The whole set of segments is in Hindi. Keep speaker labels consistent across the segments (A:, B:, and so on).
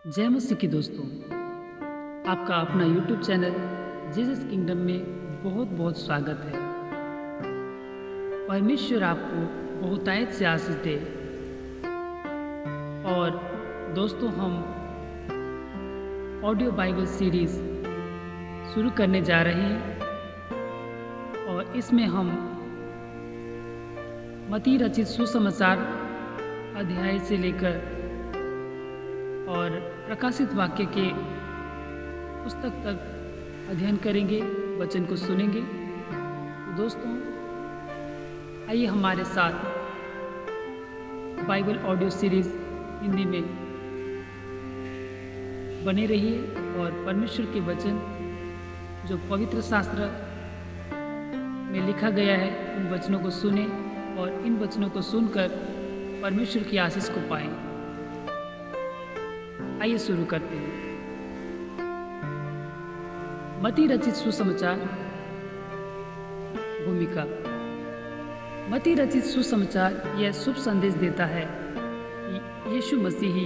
A: जय मसीह की दोस्तों, आपका अपना यूट्यूब चैनल जीसस किंगडम में बहुत बहुत स्वागत है। परमेश्वर आपको बहुतायत से आशीष दे। और दोस्तों, हम ऑडियो बाइबल सीरीज़ शुरू करने जा रहे हैं और इसमें हम मत्ती रचित सुसमाचार अध्याय से लेकर और प्रकाशित वाक्य के पुस्तक तक अध्ययन करेंगे, वचन को सुनेंगे। तो दोस्तों, आइए हमारे साथ बाइबल ऑडियो सीरीज़ हिंदी में बने रहिए और परमेश्वर के वचन जो पवित्र शास्त्र में लिखा गया है उन वचनों को सुने और इन वचनों को सुनकर परमेश्वर की आशीष को पाएं। आइए शुरू करते हैं। मत्ती रचित सुसमाचार भूमिका। मत्ती रचित सुसमाचार यह शुभ संदेश देता है कि यीशु मसीह ही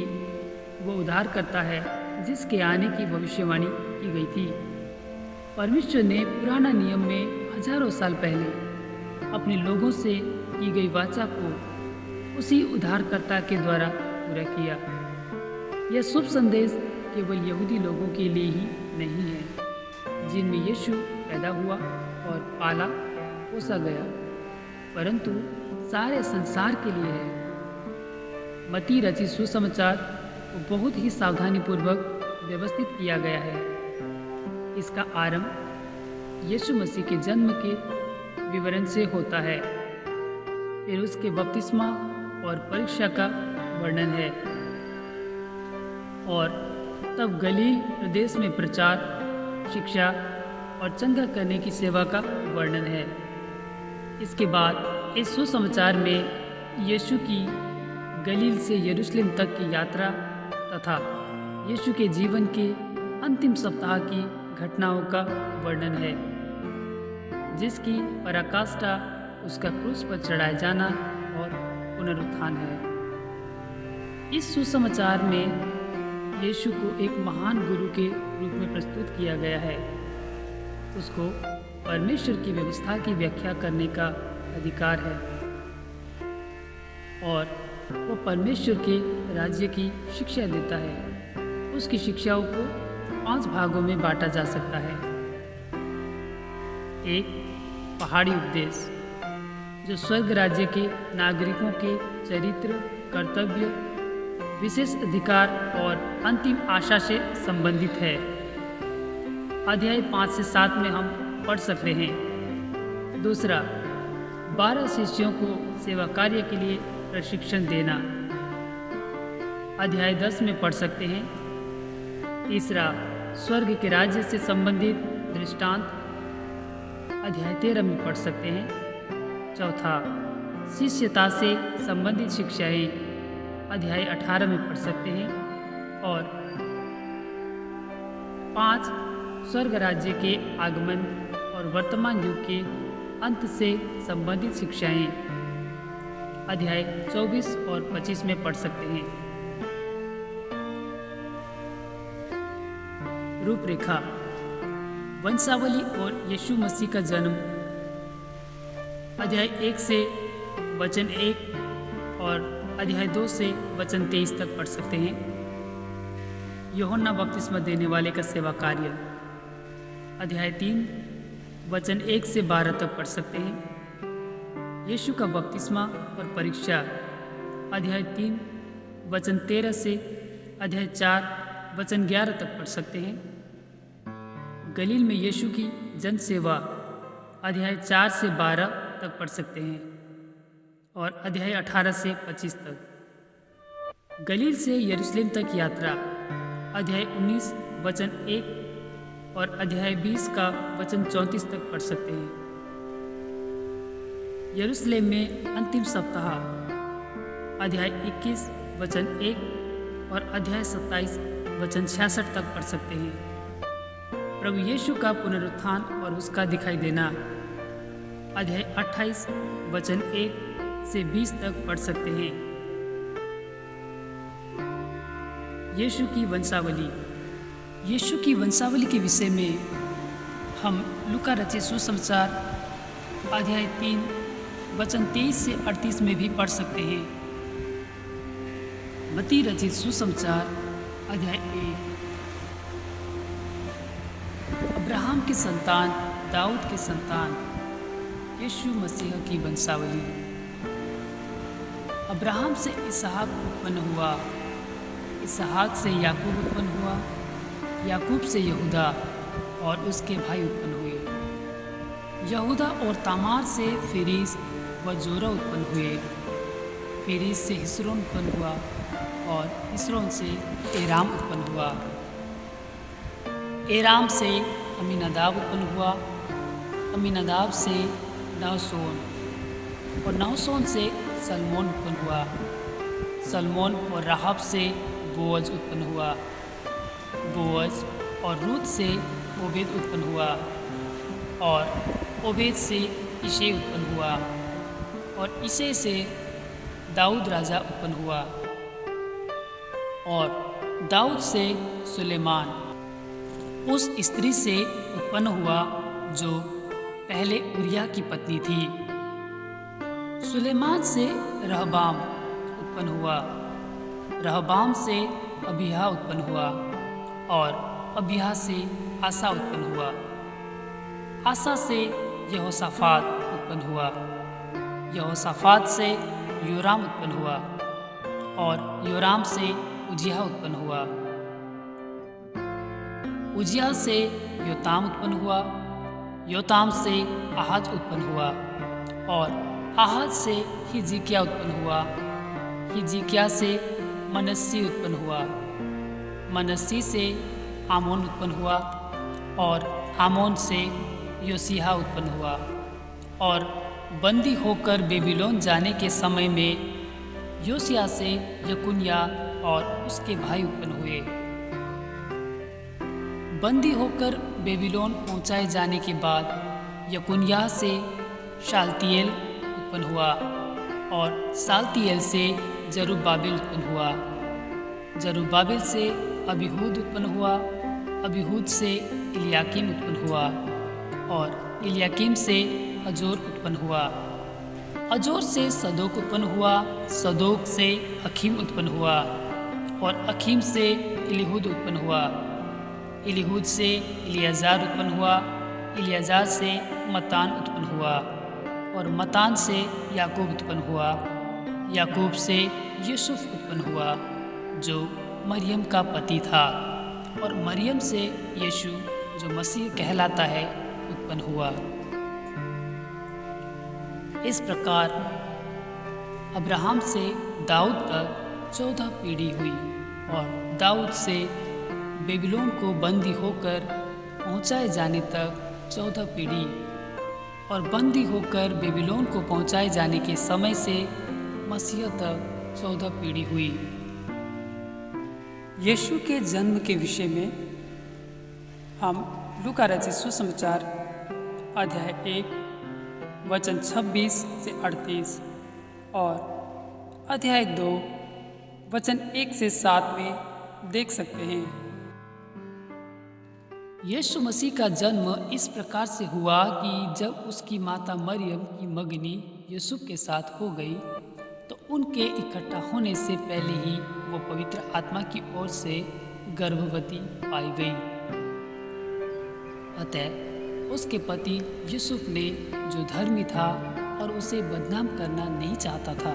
A: वो उद्धार करता है जिसके आने की भविष्यवाणी की गई थी। परमेश्वर ने पुराना नियम में हजारों साल पहले अपने लोगों से की गई वाचा को उसी उद्धारकर्ता के द्वारा पूरा किया। यह शुभ संदेश केवल यहूदी लोगों के लिए ही नहीं है जिनमें यीशु पैदा हुआ और पाला पोसा गया, परंतु सारे संसार के लिए है। मत्ती रचित सुसमाचार को बहुत ही सावधानीपूर्वक व्यवस्थित किया गया है। इसका आरंभ यीशु मसीह के जन्म के विवरण से होता है, फिर उसके बपतिस्मा और परीक्षा का वर्णन है और तब गलील प्रदेश में प्रचार, शिक्षा और चंगा करने की सेवा का वर्णन है। इसके बाद इस सुसमाचार में यीशु की गलील से यरूशलेम तक की यात्रा तथा यीशु के जीवन के अंतिम सप्ताह की घटनाओं का वर्णन है, जिसकी पराकाष्ठा उसका क्रूस पर चढ़ाया जाना और पुनरुत्थान है। इस सुसमाचार में यीशु को एक महान गुरु के रूप में प्रस्तुत किया गया है। उसको परमेश्वर की व्यवस्था की व्याख्या करने का अधिकार है और वो परमेश्वर के राज्य की शिक्षा देता है। उसकी शिक्षाओं को 5 भागों में बांटा जा सकता है। 1. पहाड़ी उपदेश, जो स्वर्ग राज्य के नागरिकों के चरित्र, कर्तव्य, विशेष अधिकार और अंतिम आशा से संबंधित है। अध्याय 5 से 7 में हम पढ़ सकते हैं। 2. 12 शिष्यों को सेवा कार्य के लिए प्रशिक्षण देना, अध्याय 10 में पढ़ सकते हैं। 3. स्वर्ग के राज्य से संबंधित दृष्टांत, अध्याय 13 में पढ़ सकते हैं। 4. शिष्यता से संबंधित शिक्षाएं, अध्याय 18 में पढ़ सकते हैं। और 5. स्वर्ग राज्य के आगमन और वर्तमान युग के अंत से संबंधित शिक्षाएं, अध्याय 24 और 25 में पढ़ सकते हैं। रूपरेखा, वंशावली और यीशु मसीह का जन्म, अध्याय 1 से वचन 1 और अध्याय 2 से वचन 23 तक पढ़ सकते हैं। यूहन्ना बपतिस्मा देने वाले का सेवा कार्य, अध्याय 3 वचन 1 से 12 तक पढ़ सकते हैं। यीशु का बपतिस्मा और परीक्षा, अध्याय 3 वचन 13 से अध्याय 4 वचन 11 तक पढ़ सकते हैं। गलील में यीशु की जन सेवा, अध्याय 4 से 12 तक पढ़ सकते हैं और अध्याय 18 से 25 तक। गलील से यरूशलेम तक यात्रा, अध्याय 19 वचन 1 और अध्याय 20 का वचन 34 तक पढ़ सकते हैं। यरूशलेम में अंतिम सप्ताह, अध्याय 21 वचन 1 और अध्याय 27 वचन 66 तक पढ़ सकते हैं। प्रभु यीशु का पुनरुत्थान और उसका दिखाई देना, अध्याय 28 वचन 1 से 20 तक पढ़ सकते हैं। यीशु की वंशावली। यीशु की वंशावली के विषय में हम लूका रचित सुसमाचार अध्याय 3 वचन 23 से 38 में भी पढ़ सकते हैं। मत्ती रचित सुसमाचार अध्याय 1। अब्राहम के संतान, दाऊद के संतान, यीशु मसीह की वंशावली। अब्राहम से इसहाक उत्पन्न हुआ, इसहाक से याकूब उत्पन्न हुआ, याकूब से यहूदा और उसके भाई उत्पन्न हुए। यहूदा और तामार से फिरिस व जोरा उत्पन्न हुए। फिरिस से हिस्रोन उत्पन्न हुआ और हिस्रोन से एराम उत्पन्न हुआ। एराम से अमीनादाब उत्पन्न हुआ, अमीनादाब से नहशोन और नहशोन से सलमोन उत्पन्न हुआ। सलमोन और राहब से बोअज उत्पन्न हुआ। बोअज और रूत से ओबेद उत्पन्न हुआ और ओबेद से इशे उत्पन्न हुआ और इशे से दाऊद राजा उत्पन्न हुआ और दाऊद से सुलेमान उस स्त्री से उत्पन्न हुआ जो पहले उरिया की पत्नी थी। सुलेमान से रहबाम उत्पन्न हुआ, रहबाम से अबिहा उत्पन्न हुआ और अबिहा से आसा उत्पन्न हुआ। आसा से यहोशाफात उत्पन्न हुआ, यहोशाफात से योराम उत्पन्न हुआ और योराम से उजिया उत्पन्न हुआ। उजिया से योताम उत्पन्न हुआ, योताम से आहाज उत्पन्न हुआ और आहाज से हिजकिय्याह उत्पन्न हुआ। हिजकिय्याह से मनस्सी उत्पन्न हुआ, मनस्सी से आमोन उत्पन्न हुआ और आमोन से योसिय्याह उत्पन्न हुआ। और बंदी होकर बेबीलोन जाने के समय में योसिय्याह से यकुन्याह और उसके भाई उत्पन्न हुए। बंदी होकर बेबीलोन पहुंचाए जाने के बाद यकुन्याह से शालतिएल उत्पन्न हुआ और शालतिएल से जरुब्बाबिल उत्पन्न हुआ। जरुब्बाबिल से अबीहूद उत्पन्न हुआ, अबीहूद से इलियाकीम उत्पन्न हुआ और इलियाकीम से अजोर उत्पन्न हुआ। अजोर से सदोक उत्पन्न हुआ, सदोक से अखीम उत्पन्न हुआ और अखीम से इलीहूद उत्पन्न हुआ। इलीहूद से इलियाजार उत्पन्न हुआ, इलियाजार से मतान उत्पन्न हुआ और मतान से याकूब उत्पन्न हुआ। याकूब से यूसुफ उत्पन्न हुआ जो मरियम का पति था और मरियम से यीशु जो मसीह कहलाता है उत्पन्न हुआ। इस प्रकार अब्राहम से दाऊद तक 14 पीढ़ी हुई और दाऊद से बेबीलोन को बंदी होकर पहुंचाए जाने तक 14 पीढ़ी और बंदी होकर बेबीलोन को पहुंचाए जाने के समय से मसीह तक 14 पीढ़ी हुई। यीशु के जन्म के विषय में हम लूका रचित सुसमाचार अध्याय 1 वचन 26 से 38 और अध्याय 2 वचन 1 से 7 में देख सकते हैं। यीशु मसीह का जन्म इस प्रकार से हुआ कि जब उसकी माता मरियम की मंगनी यूसुफ के साथ हो गई तो उनके इकट्ठा होने से पहले ही वो पवित्र आत्मा की ओर से गर्भवती पाई गई। अतः उसके पति यूसुफ ने जो धर्मी था और उसे बदनाम करना नहीं चाहता था,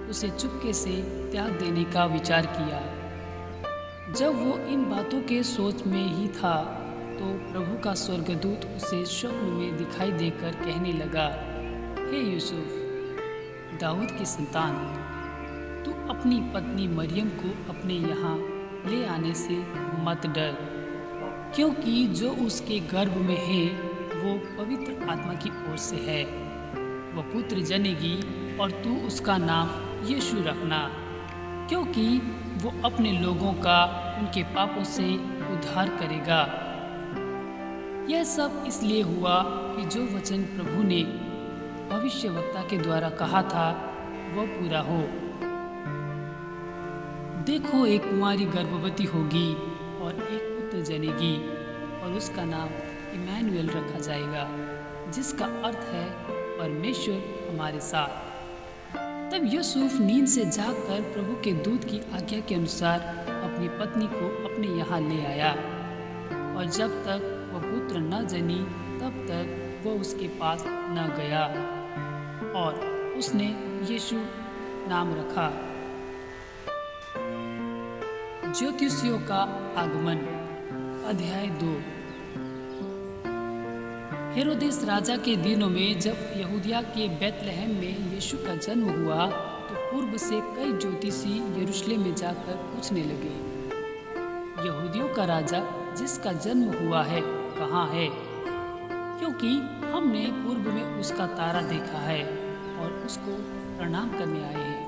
A: उसे चुपके से त्याग देने का विचार किया। जब वो इन बातों के सोच में ही था तो प्रभु का स्वर्गदूत उसे स्वप्न में दिखाई देकर कहने लगा, हे यूसुफ, दाऊद की संतान, तू अपनी पत्नी मरियम को अपने यहाँ ले आने से मत डर, क्योंकि जो उसके गर्भ में है वो पवित्र आत्मा की ओर से है। वह पुत्र जनेगी और तू उसका नाम यीशु रखना, क्योंकि वो अपने लोगों का उनके पापों से उद्धार करेगा। यह सब इसलिए हुआ कि जो वचन प्रभु ने भविष्यवक्ता के द्वारा कहा था वह पूरा हो। देखो, एक कुंवारी गर्भवती होगी और एक पुत्र जनेगी और उसका नाम इमैनुएल रखा जाएगा, जिसका अर्थ है परमेश्वर हमारे साथ। तब यूसुफ नींद से जागकर प्रभु के दूत की आज्ञा के अनुसार अपनी पत्नी को अपने यहाँ ले आया, और जब तक वह पुत्र न जनी तब तक वह उसके पास न गया, और उसने यीशु नाम रखा। ज्योतिषियों का आगमन। अध्याय 2। हेरोदेस राजा के दिनों में जब यहूदिया के बेतलहम में यीशु का जन्म हुआ, तो पूर्व से कई ज्योतिषी यरूशलेम में जाकर पूछने लगे, यहूदियों का राजा जिसका जन्म हुआ है कहाँ है? क्योंकि हमने पूर्व में उसका तारा देखा है और उसको प्रणाम करने आए हैं।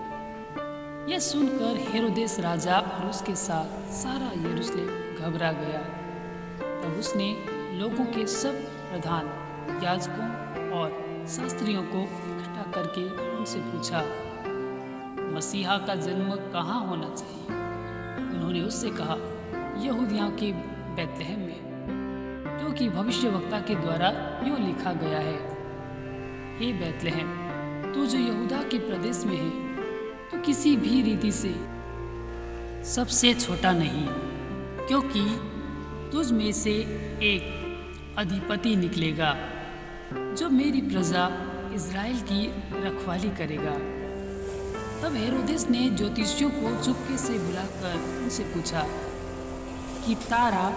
A: यह सुनकर हेरोदेस राजा और उसके साथ सारा यरूशलेम घबरा गया। तब उसने लोगों के सब प्रधान याजकों और शास्त्रियों को इकट्ठा करके उनसे पूछा, मसीहा का जन्म कहाँ होना चाहिए? उन्होंने उससे कहा, यहूदिया के बेतलहम में, क्योंकि भविष्यवक्ता के द्वारा यूँ लिखा गया है, हे बेतलहम, तू जो यहूदा के प्रदेश में है, तो किसी भी रीति से सबसे छोटा नहीं, क्योंकि तुझ में से एक अधिपति निकलेगा जो मेरी प्रजा इज़राइल की रखवाली करेगा। तब हेरोदेस ने ज्योतिषियों को चुपके से बुलाकर उनसे पूछा कि तारा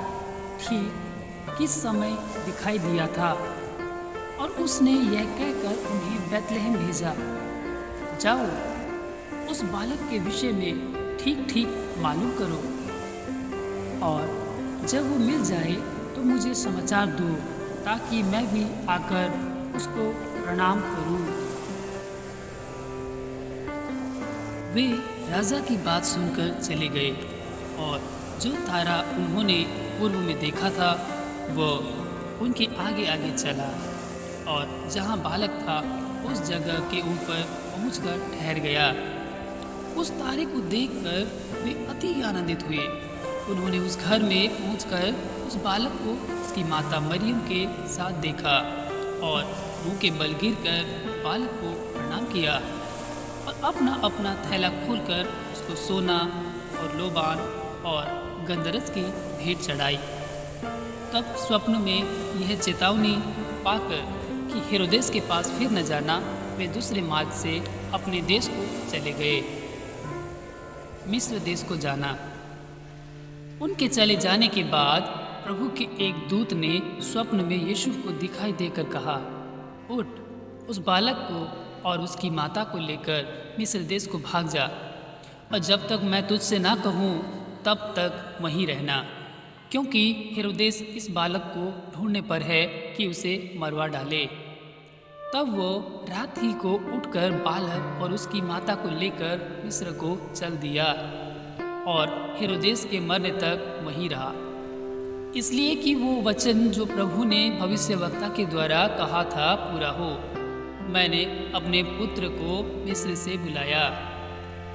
A: ठीक किस समय दिखाई दिया था, और उसने यह कहकर उन्हें बेतलहम भेजा, जाओ उस बालक के विषय में ठीक ठीक मालूम करो, और जब वो मिल जाए तो मुझे समाचार दो, ताकि मैं भी आकर उसको प्रणाम करूं। वे राजा की बात सुनकर चले गए, और जो तारा उन्होंने पूर्व में देखा था वह उनके आगे आगे चला, और जहां बालक था उस जगह के ऊपर पहुंचकर ठहर गया। उस तारे को देखकर वे अति आनंदित हुए। उन्होंने उस घर में पहुंचकर उस बालक को उसकी माता मरियम के साथ देखा, और मुंह के बल गिरकर बालक को प्रणाम किया, और अपना अपना थैला खोलकर उसको सोना और लोबान और गंधरस की भेंट चढ़ाई। तब स्वप्न में यह चेतावनी पाकर कि हेरोदेस के पास फिर न जाना, वे दूसरे मार्ग से अपने देश को चले गए। मिस्र देश को जाना। उनके चले जाने के बाद प्रभु के एक दूत ने स्वप्न में यीशु को दिखाई देकर कहा, उठ, उस बालक को और उसकी माता को लेकर मिस्र देश को भाग जा, और जब तक मैं तुझसे ना कहूँ तब तक वहीं रहना, क्योंकि हेरोदेस इस बालक को ढूंढने पर है कि उसे मरवा डाले। तब वो रात ही को उठकर बालक और उसकी माता को लेकर मिस्र को चल दिया, और हेरोदेस के मरने तक वहीं रहा, इसलिए कि वो वचन जो प्रभु ने भविष्यवक्ता के द्वारा कहा था पूरा हो, मैंने अपने पुत्र को मिस्र से बुलाया।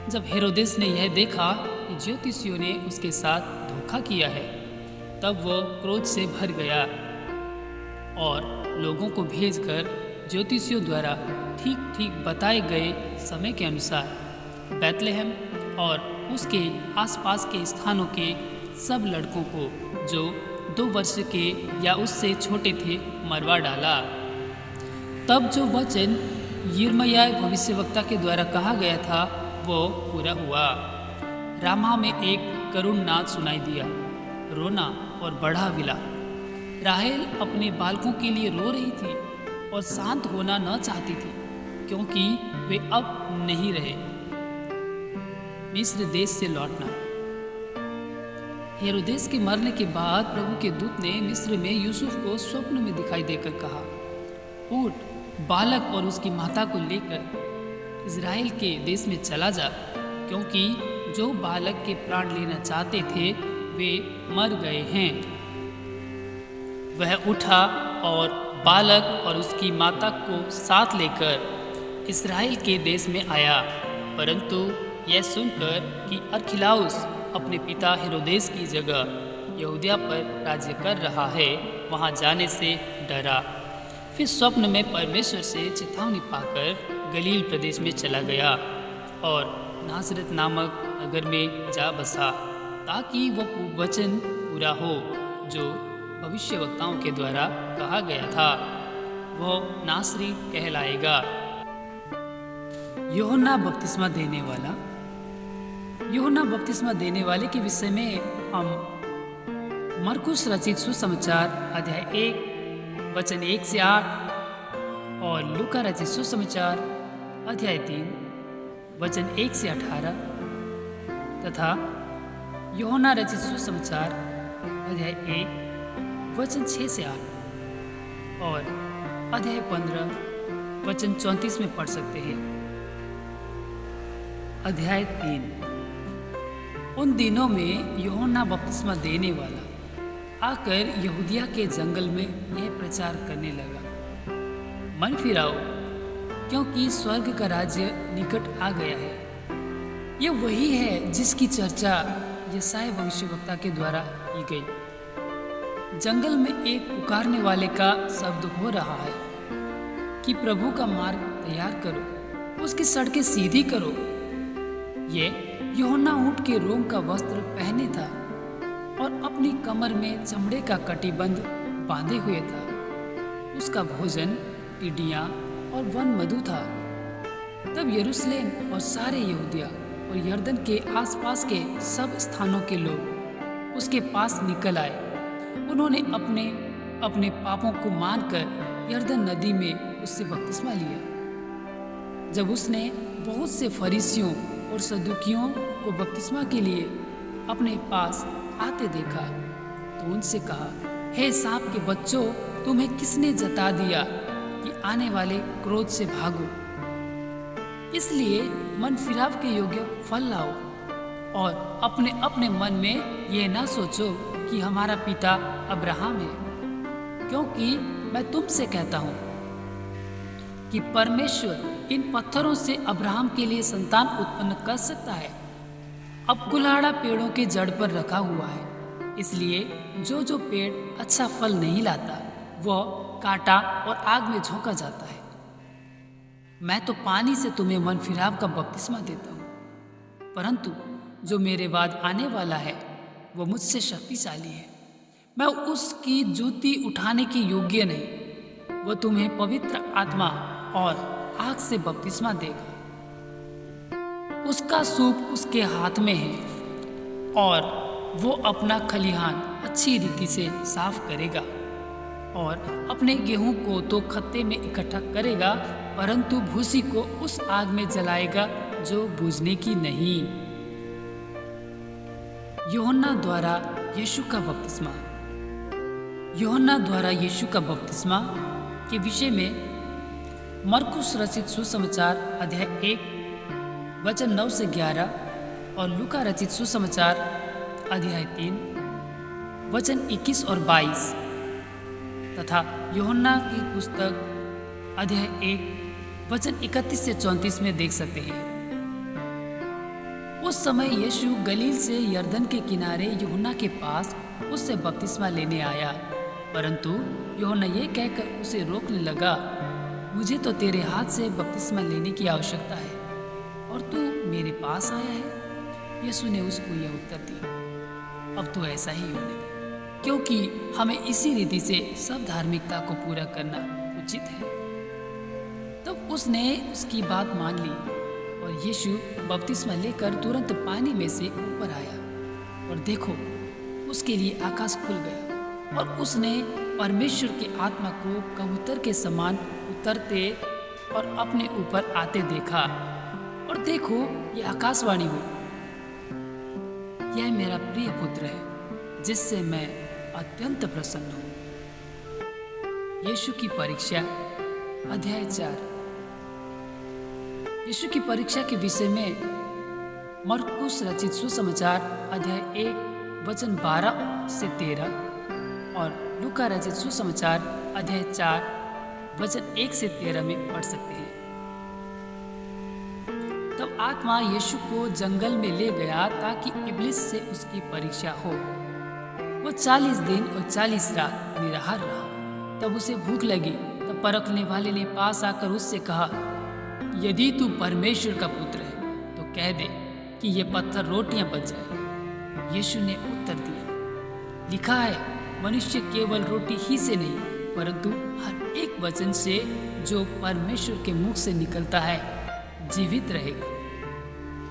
A: जब हेरोदेस ने यह देखा कि ज्योतिषियों ने उसके साथ धोखा किया है, तब वह क्रोध से भर गया, और लोगों को भेजकर ज्योतिषियों द्वारा ठीक ठीक बताए गए समय के अनुसार बेतलहम और उसके आसपास के स्थानों के सब लड़कों को जो 2 वर्ष के या उससे छोटे थे मरवा डाला। तब जो वचन यिर्मयाह भविष्यवक्ता के द्वारा कहा गया था वो पूरा हुआ। रामा में एक करुण नाद सुनाई दिया, रोना और बड़ा विलाप। राहेल अपने बालकों के लिए रो रही थी और शांत होना न चाहती थी, क्योंकि वे अब नहीं रहे। मिस्र देश से लौटना। हेरोदेस के मरने के बाद प्रभु के दूत ने मिस्र में यूसुफ को स्वप्न में दिखाई देकर कहा, उठ, बालक और उसकी माता को लेकर इज़राइल के देश में चला जा, क्योंकि जो बालक के प्राण लेना चाहते थे वे मर गए हैं। वह उठा और बालक और उसकी माता को साथ लेकर इज़राइल के देश में आया, परंतु यह सुनकर कि अरखिलाउस अपने पिता हेरोदेस की जगह यहूदिया पर राज्य कर रहा है, वहां जाने से डरा। फिर स्वप्न में परमेश्वर से चेतावनी पाकर गलील प्रदेश में चला गया और नासरत नामक नगर में जा बसा, ताकि वह वचन पूरा हो जो भविष्यवक्ताओं के द्वारा कहा गया था, वह नासरी कहलाएगा। यूहन्ना बपतिस्मा देने वाला। यूहन्ना बपतिस्मा देने वाले के विषय में हम मरकुस रचित सुसमाचार अध्याय 1 वचन 1 से 8 और लूका रचित सुसमाचार अध्याय 3 वचन 1 से 18 तथा यूहन्ना रचित सुसमाचार अध्याय 1 वचन 6 से 8 और अध्याय 15 वचन 34 में पढ़ सकते हैं। अध्याय 3। उन दिनों में यूहन्ना बपतिस्मा देने वाला आकर यहूदिया के जंगल में यह प्रचार करने लगा, मन फिराओ, क्योंकि स्वर्ग का राज्य निकट आ गया है। यह वही है जिसकी चर्चा यशायाह भविष्यवक्ता के द्वारा की गई। जंगल में एक पुकारने वाले का शब्द हो रहा है कि प्रभु का मार्ग तैयार करो, उसकी सड़कें सीधी करो। ये यूहन्ना ऊँट के रोम का वस्त्र पहने था और अपनी कमर में चमड़े का कटिबंध बांधे हुए था। उसका भोजन टिड्डियाँ और वन मधु था। तब यरूशलेम और सारे यहूदिया और यरदन के आसपास के सब स्थानों के लोग उसके पास निकल आए। उन्होंने अपने अपने पापों को मानकर यरदन नदी में उससे बपतिस्मा लिया। जब उसने बहुत से फरीसियों और सदुकियों को बपतिस्मा के लिए अपने पास आते देखा तो उनसे कहा, हे सांप के बच्चों, तुम्हें किसने जता दिया कि आने वाले क्रोध से भागो? इसलिए मन फिराव के योग्य फल लाओ और अपने अपने मन में यह ना सोचो कि हमारा पिता अब्राहम है, क्योंकि मैं तुमसे कहता हूँ कि परमेश्वर इन पत्थरों से अब्राहम के लिए संतान उत्पन्न कर सकता है। अब कुल्हाड़ा पेड़ों के जड़ पर रखा हुआ है, इसलिए जो जो पेड़ अच्छा फल नहीं लाता वह काटा और आग में झोंका जाता है। मैं तो पानी से तुम्हें मन फिराव का बपतिस्मा देता हूँ, परंतु जो मेरे बाद आने वाला है वो मुझसे शक्तिशाली है। मैं उसकी जूती उठाने की योग्य नहीं। वह तुम्हें पवित्र आत्मा और आग से बपतिस्मा देगा। उसका सूप उसके हाथ में है और वो अपना खलिहान अच्छी रीति से साफ करेगा और अपने गेहूं को तो खत्ते में इकट्ठा करेगा, परंतु भूसी को उस आग में जलाएगा जो बुझने की नहीं। यूहन्ना द्वारा यीशु का बपतिस्मा। यूहन्ना द्वारा यीशु का बपतिस्मा के विषय में मरकुस रचित सुसमाचार अध्याय 1 वचन 9 से 11 और लूका रचित सुसमाचार अध्याय 3 वचन 21 और 22 तथा यूहन्ना की पुस्तक अध्याय 1 वचन 31 से 34 में देख सकते हैं। उस समय यीशु गलील से यरदन के किनारे यूहन्ना के पास उससे बपतिस्मा लेने आया, परंतु यूहन्ना ये कहकर उसे रोकने लगा, मुझे तो तेरे हाथ से बपतिस्मा लेने की आवश्यकता है और तू मेरे पास आया है। यीशु ने उसको यह उत्तर दिया, अब तो ऐसा ही होने दे, क्योंकि हमें इसी रीति से सब धार्मिकता को पूरा करना उचित है। तब उसने उसकी बात मान ली और यीशु बपतिस्मा लेकर तुरंत पानी में से ऊपर आया और देखो, उसके लिए आकाश खुल गया और उसने परमेश्वर की आत्मा को कबूतर के समान उतरते और अपने ऊपर आते देखा। और देखो, यह आकाशवाणी हुई, यह मेरा प्रिय पुत्र है जिससे मैं अत्यंत प्रसन्न हूँ। यीशु की परीक्षा अध्याय 4। यीशु की परीक्षा के विषय में मरकुस रचित सुसमाचार अध्याय 1 वचन 12 से 13 और लूका रचित सुसमाचार अध्याय 4 वचन 1 से 13 में पढ़ सकते हैं। तब आत्मा यीशु को जंगल में ले गया ताकि इब्लिस से उसकी परीक्षा हो। वो 40 दिन और 40 रात निराहार रहा। तब उसे भूख लगी। तब परखने वाले ने पास आकर उससे कहा, यदि तू परमेश्वर का पुत्र है तो कह दे कि ये पत्थर रोटियां बन जाए। यीशु ने उत्तर दिया, लिखा है, मनुष्य केवल रोटी ही से नहीं परंतु हर एक वचन से जो परमेश्वर के मुख से निकलता है जीवित रहेगा।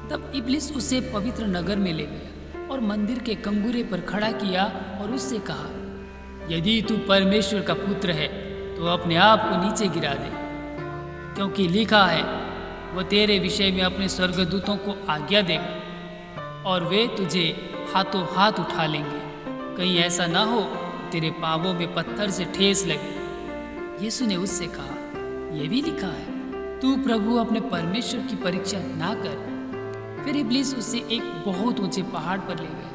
A: तब इब्लिस उसे पवित्र नगर में ले गया और मंदिर के कंगूरे पर खड़ा किया और उससे कहा, यदि तू परमेश्वर का पुत्र है तो अपने आप को नीचे गिरा दे, क्योंकि लिखा है, वो तेरे विषय में अपने स्वर्गदूतों को आज्ञा देगा और वे तुझे हाथों हाथ उठा लेंगे, कहीं ऐसा ना हो तेरे पांवों में पत्थर से ठेस लगे। यीशु ने उससे कहा, यह भी लिखा है, तू प्रभु अपने परमेश्वर की परीक्षा ना कर। फिर इब्लिस उसे एक बहुत ऊंचे पहाड़ पर ले गया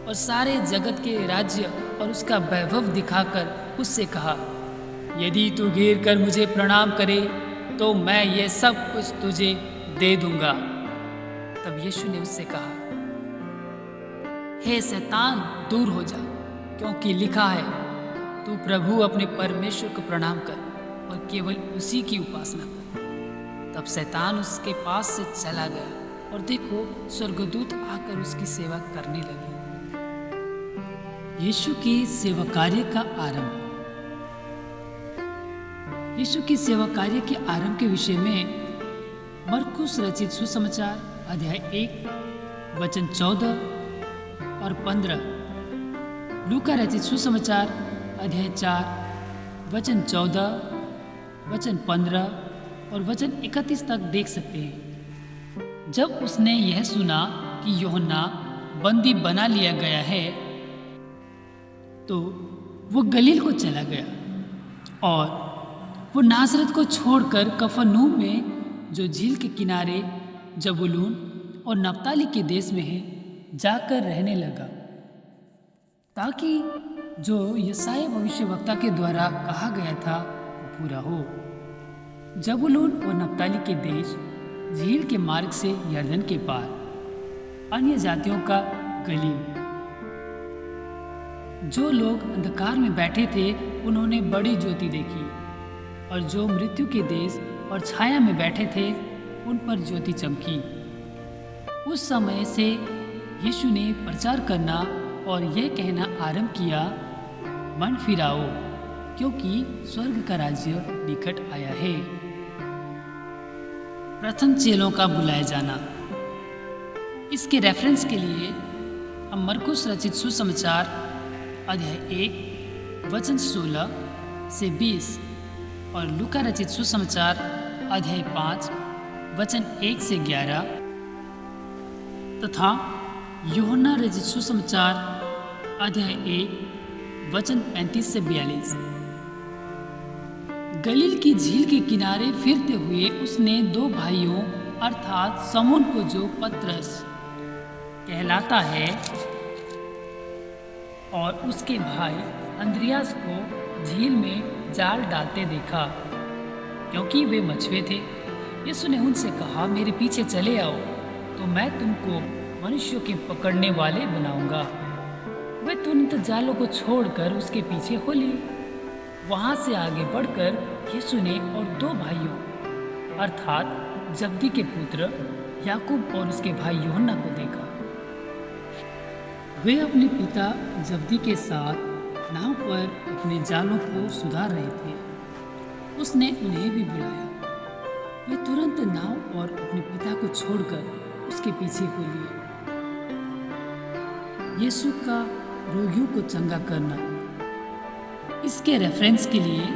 A: और सारे जगत के राज्य और उसका वैभव दिखाकर उससे कहा, यदि तू गिर कर मुझे प्रणाम करे तो मैं ये सब कुछ तुझे दे दूंगा। तब यीशु ने उससे कहा, हे शैतान, दूर हो जा, क्योंकि लिखा है, तू प्रभु अपने परमेश्वर को प्रणाम कर और केवल उसी की उपासना कर। तब शैतान उसके पास से चला गया और देखो, स्वर्गदूत आकर उसकी सेवा करने लगे। यीशु की सेवा कार्य का आरंभ। यीशु की सेवा कार्य के आरंभ के विषय में मरकुस रचित सुसमाचार अध्याय 1 वचन 14 और 15, लूका रचित सुसमाचार अध्याय 4 वचन 14 वचन 15 और वचन 31 तक देख सकते हैं। जब उसने यह सुना कि यूहन्ना बंदी बना लिया गया है तो वो गलील को चला गया और वो नासरत को छोड़कर कफरनहूम में जो झील के किनारे जबूलून और नप्ताली के देश में है जाकर रहने लगा, ताकि जो यशायाह भविष्यवक्ता के द्वारा कहा गया था वो पूरा हो। जबूलून और नप्ताली के देश झील के मार्ग से यरदन के पार, अन्य जातियों का गलील। जो लोग अंधकार में बैठे थे उन्होंने बड़ी ज्योति देखी, और जो मृत्यु के देश और छाया में बैठे थे उन पर ज्योति चमकी। उस समय से यीशु ने प्रचार करना और यह कहना आरंभ किया, मन फिराओ, क्योंकि स्वर्ग का राज्य निकट आया है। प्रथम चेलों का बुलाया जाना। इसके रेफरेंस के लिए हम मरकुस रचित सुसमाचार अध्याय 1 वचन 16 से 20 और लूका रचित सुसमाचार अध्याय 5 वचन 1 से 11 तथा यूहन्ना रचित सुसमाचार अध्याय 1 वचन 35 से 42। गलील की झील के किनारे फिरते हुए उसने दो भाइयों अर्थात समौन को, जो पतरस कहलाता है, और उसके भाई अंद्रियास को झील में जाल डालते देखा, क्योंकि वे मछुए थे। यीशु ने उनसे कहा, मेरे पीछे चले आओ तो मैं तुमको मनुष्यों के पकड़ने वाले बनाऊंगा। वे तुरंत जालों को छोड़कर उसके पीछे हो लिए। वहां से आगे बढ़कर यीशु ने और दो भाइयों अर्थात जब्दी के पुत्र याकूब और उसके भाई यूहन्ना को देखा। वे अपने पिता जब्दी के साथ नाव पर अपने जालों को सुधार रहे थे। उसने उन्हें भी बुलाया। वे तुरंत नाव और अपने पिता को छोड़कर उसके पीछे हो लिए। यीशु का रोगियों को चंगा करना। इसके रेफरेंस के लिए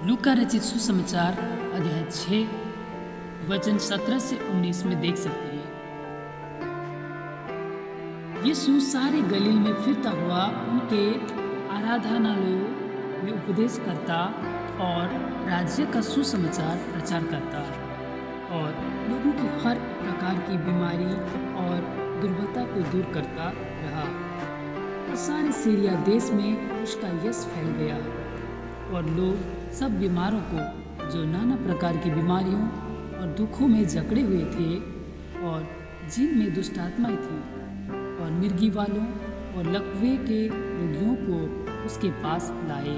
A: लूका रचित सुसमाचार अध्याय 6 वचन 17 से 19 में देख सकते हैं। यीशु सारे गलील में फिरता हुआ उनके आराधनालयों में उपदेश करता और राज्य का सुसमाचार प्रचार करता और लोगों की हर प्रकार की बीमारी और दुर्बलता को दूर करता रहा। और सारे सीरिया देश में उसका यश फैल गया और लोग सब बीमारों को, जो नाना प्रकार की बीमारियों और दुखों में जकड़े हुए थे और जिनमें दुष्ट आत्माएं थीं, और मिर्गी वालों और लकवे के रोगियों को उसके पास लाए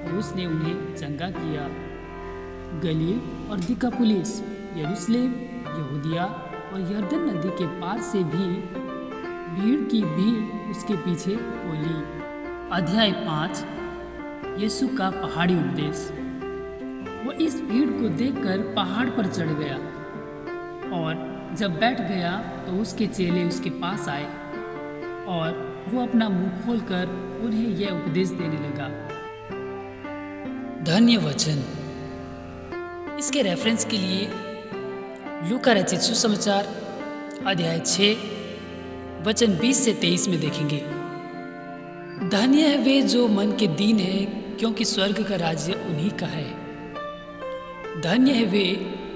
A: और उसने उन्हें चंगा किया। गलील और दिकापुलिस, यरूशलेम, यहूदिया और यरदन नदी के पार से भी भीड़ की भीड़ उसके पीछे बोली। अध्याय 5। यीशु का पहाड़ी उपदेश। वो इस भीड़ को देखकर पहाड़ पर चढ़ गया और जब बैठ गया तो उसके चेले उसके पास आए और वो अपना मुंह खोलकर उन्हें यह उपदेश देने लगा। धन्य वचन। इसके रेफरेंस के लिए लूका रचित सुसमाचार अध्याय 6 वचन 20 से 23 में देखेंगे। धन्य है वे जो मन के दीन है, क्योंकि स्वर्ग का राज्य उन्हीं का है। धन्य है वे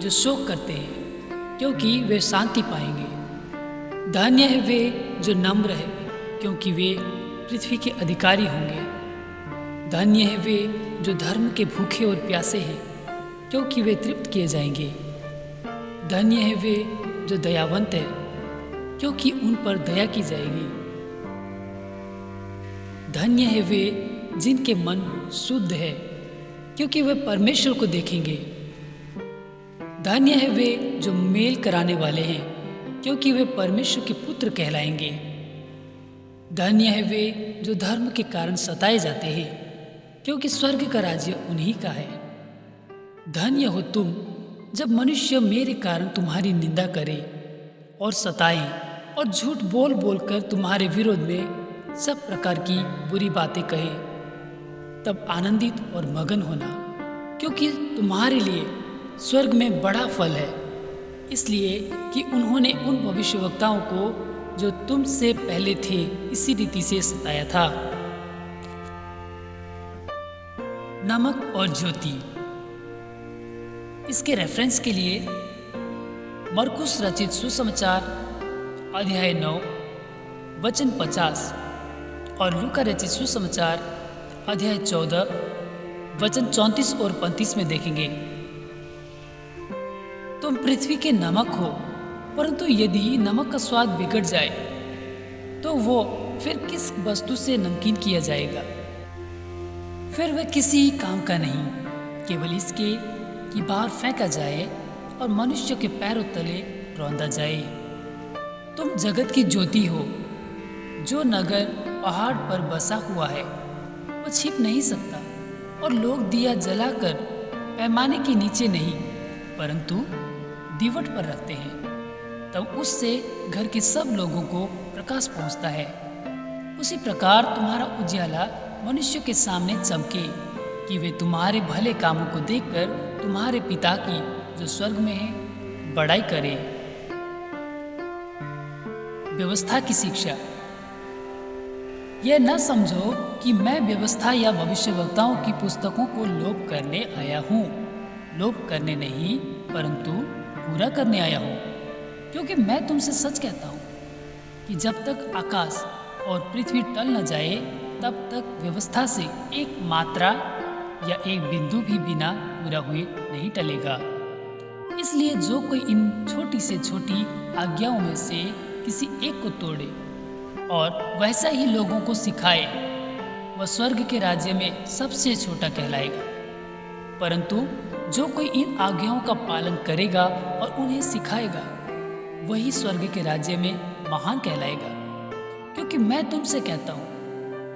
A: जो शोक करते हैं, क्योंकि वे शांति पाएंगे। धन्य है वे जो नम्र है, क्योंकि वे पृथ्वी के अधिकारी होंगे। धन्य है वे जो धर्म के भूखे और प्यासे हैं, क्योंकि वे तृप्त किए जाएंगे। धन्य है वे जो दयावंत है, क्योंकि उन पर दया की जाएगी। धन्य है वे जिनके मन शुद्ध है, क्योंकि वे परमेश्वर को देखेंगे। धन्य है वे जो मेल कराने वाले हैं, क्योंकि वे परमेश्वर के पुत्र कहलाएंगे। धन्य है वे जो धर्म के कारण सताए जाते हैं, क्योंकि स्वर्ग का राज्य उन्हीं का है। धन्य हो तुम जब मनुष्य मेरे कारण तुम्हारी निंदा करे और सताएं और झूठ बोल बोलकर तुम्हारे विरोध में सब प्रकार की बुरी बातें कहे। तब आनंदित और मगन होना, क्योंकि तुम्हारे लिए स्वर्ग में बड़ा फल है, इसलिए कि उन्होंने उन भविष्यवक्ताओं को जो तुमसे पहले थे इसी रीति से सताया था। नमक और ज्योति। इसके रेफरेंस के लिए मरकुस रचित सुसमाचार अध्याय 9 वचन 50 और लूका रचित सुसमाचार अध्याय 14 वचन 34 और 35 में देखेंगे। तुम पृथ्वी के नमक हो, परंतु यदि नमक का स्वाद बिगड़ जाए तो वो फिर किस वस्तु से नमकीन किया जाएगा? फिर वह किसी काम का नहीं, केवल इसके कि बाहर फेंका जाए और मनुष्य के पैरों तले रौंदा जाए। तुम जगत की ज्योति हो। जो नगर पहाड़ पर बसा हुआ है वो छिप नहीं सकता, और लोग दिया जलाकर पैमाने के नीचे नहीं परंतु दीवट पर रखते हैं, तब उससे घर के सब लोगों को प्रकाश पहुंचता है। उसी प्रकार तुम्हारा उजियाला मनुष्य के सामने चमके, कि वे तुम्हारे भले कामों को देखकर तुम्हारे पिता की जो स्वर्ग में है बड़ाई करे। व्यवस्था की शिक्षा। यह न समझो कि मैं व्यवस्था या भविष्यवक्ताओं की पुस्तकों को लोप करने आया हूँ। लोप करने नहीं, परंतु पूरा करने आया हूँ। क्योंकि मैं तुमसे सच कहता हूँ कि जब तक आकाश और पृथ्वी टल न जाए, तब तक व्यवस्था से एक मात्रा या एक बिंदु भी बिना पूरा हुए नहीं टलेगा। इसलिए जो कोई इन छोटी से छोटी आज्ञाओं में से किसी एक को तोड़े और वैसा ही लोगों को सिखाए, वह स्वर्ग के राज्य में सबसे छोटा कहलाएगा। परंतु जो कोई इन आज्ञाओं का पालन करेगा और उन्हें सिखाएगा, वही स्वर्ग के राज्य में महान कहलाएगा। क्योंकि मैं तुमसे कहता हूँ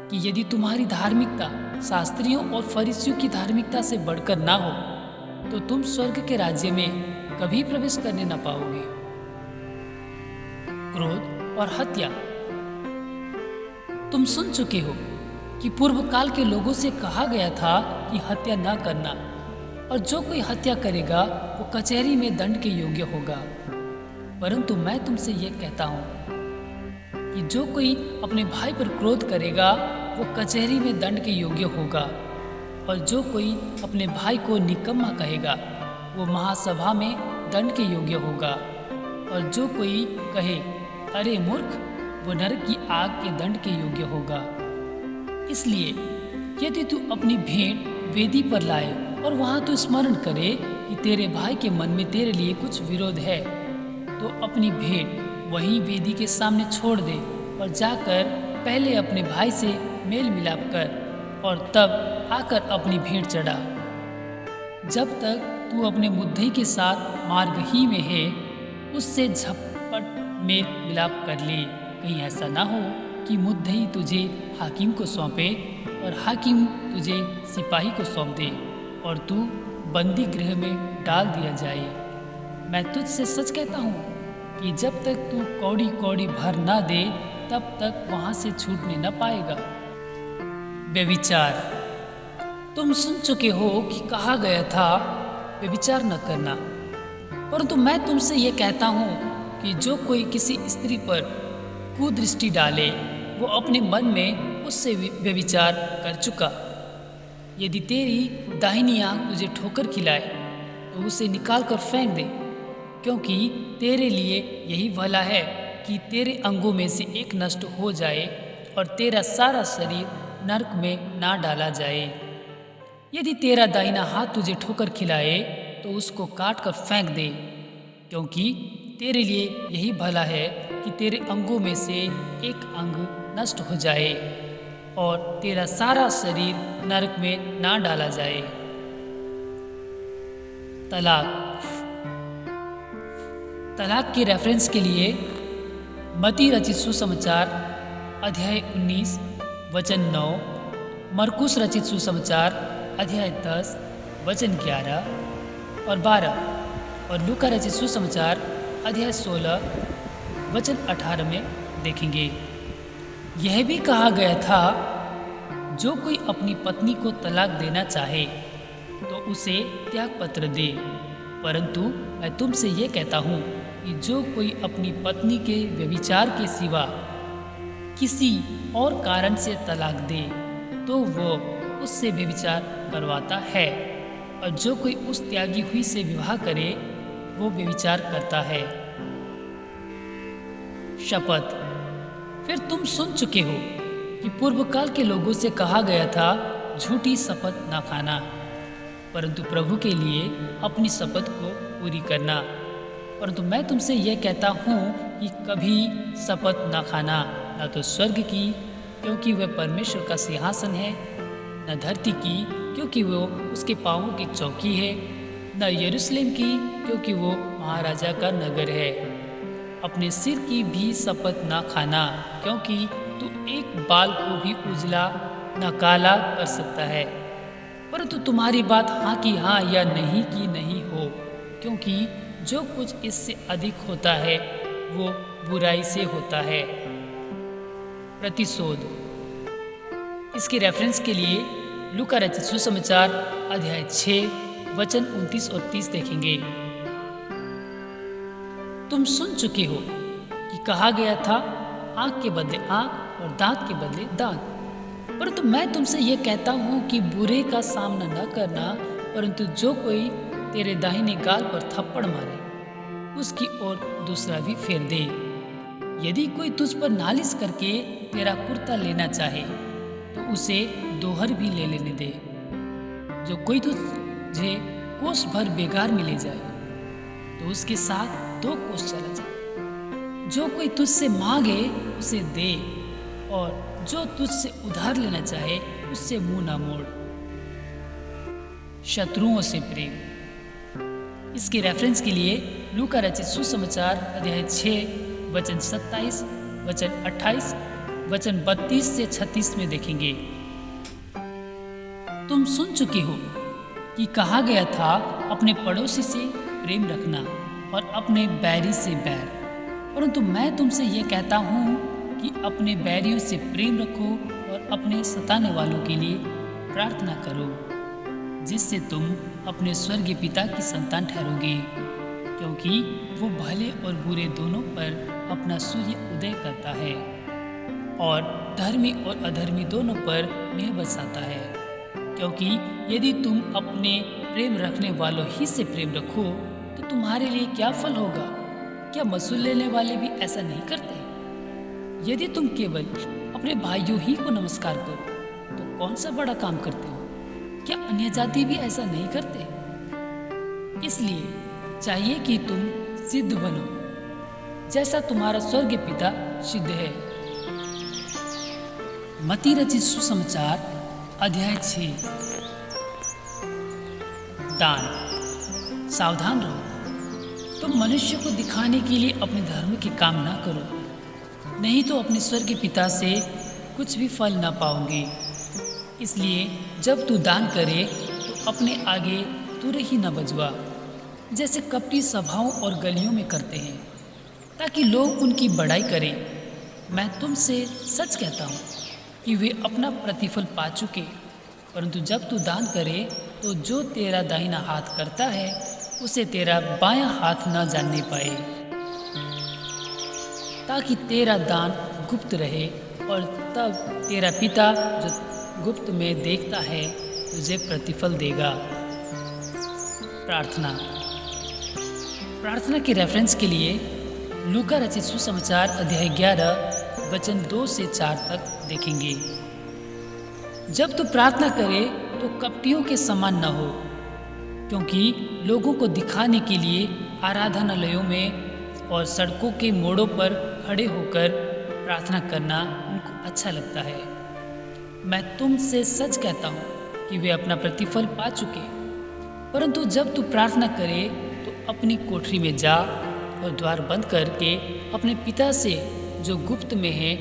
A: कि यदि तुम्हारी धार्मिकता शास्त्रियों और फरीसियों की धार्मिकता से बढ़कर ना हो, तो तुम स्वर्ग के राज्य में कभी प्रवेश करने न पाओगे। क्रोध और हत्या। तुम सुन चुके हो कि पूर्व काल के लोगों से कहा गया था कि हत्या न करना, और जो कोई हत्या करेगा वो कचहरी में दंड के योग्य होगा। परंतु मैं तुमसे यह कहता हूँ कि जो कोई अपने भाई पर क्रोध करेगा वो कचहरी में दंड के योग्य होगा, और जो कोई अपने भाई को निकम्मा कहेगा वो महासभा में दंड के योग्य होगा, और जो कोई कहे अरे मूर्ख, वो नरक की आग के दंड के योग्य होगा। इसलिए यदि तू अपनी भेंट वेदी पर लाए और वहाँ तू स्मरण करे कि तेरे भाई के मन में तेरे लिए कुछ विरोध है, तो अपनी भेंट वहीं वेदी के सामने छोड़ दे और जाकर पहले अपने भाई से मेल मिलाप कर और तब आकर अपनी भेंट चढ़ा। जब तक तू अपने मुद्दई के साथ मार्ग ही में है, उससे झपट मेल मिलाप कर ले। कहीं ऐसा ना हो कि मुद्दई तुझे हाकिम को सौंपे और हाकिम तुझे सिपाही को सौंप दे और तू बंदी गृह में डाल दिया जाए। मैं तुझसे सच कहता हूँ कि जब तक तू कौड़ी कौड़ी भर ना दे, तब तक वहाँ से छूटने न पाएगा। व्यभिचार। तुम सुन चुके हो कि कहा गया था, व्यभिचार न करना। परंतु मैं तुमसे ये कहता हूँ कि जो कोई किसी स्त्री पर कुदृष्टि डाले, वो अपने मन में उससे व्यभिचार कर चुका। यदि तेरी दाहिनी आंख तुझे ठोकर खिलाए, तो उसे निकाल कर फेंक दे, क्योंकि तेरे लिए यही भला है कि तेरे अंगों में से एक नष्ट हो जाए और तेरा सारा शरीर नरक में ना डाला जाए। यदि तेरा दाहिना हाथ तुझे ठोकर खिलाए, तो उसको काट कर फेंक दे, क्योंकि तेरे लिए यही भला है कि तेरे अंगों में से एक अंग नष्ट हो जाए और तेरा सारा शरीर नरक में ना डाला जाए। तलाक। तलाक के रेफरेंस के लिए मती रचित सुसमाचार अध्याय 19 वचन 9, मरकुस रचित सुसमाचार अध्याय 10 वचन 11 और 12 और लूका रचित सुसमाचार अध्याय 16 वचन 18 में देखेंगे। यह भी कहा गया था, जो कोई अपनी पत्नी को तलाक देना चाहे तो उसे त्याग पत्र दे। परंतु मैं तुमसे ये कहता हूँ कि जो कोई अपनी पत्नी के व्यभिचार के सिवा किसी और कारण से तलाक दे, तो वो उससे व्यभिचार करवाता है, और जो कोई उस त्यागी हुई से विवाह करे, वो व्यभिचार करता है। शपथ। फिर तुम सुन चुके हो कि पूर्व काल के लोगों से कहा गया था, झूठी शपथ ना खाना, परंतु प्रभु के लिए अपनी शपथ को पूरी करना। परंतु मैं तुमसे यह कहता हूँ कि कभी शपथ ना खाना, न तो स्वर्ग की, क्योंकि वह परमेश्वर का सिंहासन है, न धरती की, क्योंकि वो उसके पाँवों की चौकी है, न यरूशलेम की, क्योंकि वो महाराजा का नगर है। अपने सिर की भी शपथ ना खाना, क्योंकि तू एक बाल को भी उजला न काला कर सकता है। परंतु तुम्हारी बात हाँ की हाँ या नहीं की नहीं हो, क्योंकि जो कुछ इससे अधिक होता है वो बुराई से होता है। प्रतिशोध। इसके रेफरेंस के लिए लूका रचित सुसमाचार अध्याय 6 वचन 29 और 30 देखेंगे। तुम सुन चुके हो कि कहा गया था, आंख के बदले आंख और दांत के बदले दांत। परंतु मैं तुमसे यह कहता हूँ कि बुरे का सामना न करना, परंतु जो कोई तेरे दाहिने गाल पर थप्पड़ मारे, उसकी ओर दूसरा भी फेर दे। यदि कोई तुझ पर नालिश करके तेरा कुर्ता लेना चाहे, तो उसे दोहर भी ले लेने दे। जो कोई तुझे कोस भर बेगार में ले जाए, तो उसके साथ 2 कोस चला जाए। जो कोई तुझसे मांगे उसे दे, और जो तुझसे उधार लेना चाहे उससे मुंह ना मोड़। शत्रुओं से प्रेम। इसके रेफरेंस के लिए लूका रचित सुसमाचार अध्याय 6 वचन 27 वचन 28 वचन 32 से 36 में देखेंगे। तुम सुन चुके हो कि कहा गया था, अपने पड़ोसी से प्रेम रखना और अपने बैरी से बैर। परंतु मैं तुमसे यह कहता हूँ कि अपने बैरियों से प्रेम रखो और अपने सताने वालों के लिए प्रार्थना करो, जिससे तुम अपने स्वर्गीय पिता की संतान ठहरोगे, क्योंकि वो भले और बुरे दोनों पर अपना सूर्य उदय करता है और धर्मी और अधर्मी दोनों पर मेह बरसाता है। क्योंकि यदि तुम अपने प्रेम रखने वालों ही से प्रेम रखो, तो तुम्हारे लिए क्या फल होगा? क्या मसूल लेने वाले भी ऐसा नहीं करते? यदि तुम केवल अपने भाइयों ही को नमस्कार करो, तो कौन सा बड़ा काम करते हो? क्या अन्य जाति भी ऐसा नहीं करते? इसलिए चाहिए कि तुम सिद्ध बनो, जैसा तुम्हारा स्वर्गीय पिता सिद्ध है। मत्ती रचित सुसमाचार अध्याय 6। दान। सावधान रहो, तुम मनुष्य को दिखाने के लिए अपने धर्म के काम ना करो, नहीं तो अपने स्वर्गीय पिता से कुछ भी फल ना पाओगे। इसलिए जब तू दान करे तो अपने आगे तुरे ही न बजवा, जैसे कपटी सभाओं और गलियों में करते हैं, ताकि लोग उनकी बड़ाई करें। मैं तुमसे सच कहता हूँ कि वे अपना प्रतिफल पा चुके। परंतु जब तू दान करे तो जो तेरा दाहिना हाथ करता है उसे तेरा बायां हाथ न जानने पाए, ताकि तेरा दान गुप्त रहे, और तब तेरा पिता जो गुप्त में देखता है तुझे प्रतिफल देगा। प्रार्थना के रेफरेंस के लिए लूका रचित सुसमाचार अध्याय 11 वचन 2 से 4 तक देखेंगे। जब तू प्रार्थना करे तो कपटियों के समान न हो, क्योंकि लोगों को दिखाने के लिए आराधनालयों में और सड़कों के मोड़ों पर खड़े होकर प्रार्थना करना उनको अच्छा लगता है। मैं तुमसे सच कहता हूँ कि वे अपना प्रतिफल पा चुके। परंतु जब तू प्रार्थना करे तो अपनी कोठरी में जा और द्वार बंद करके अपने पिता से जो गुप्त में है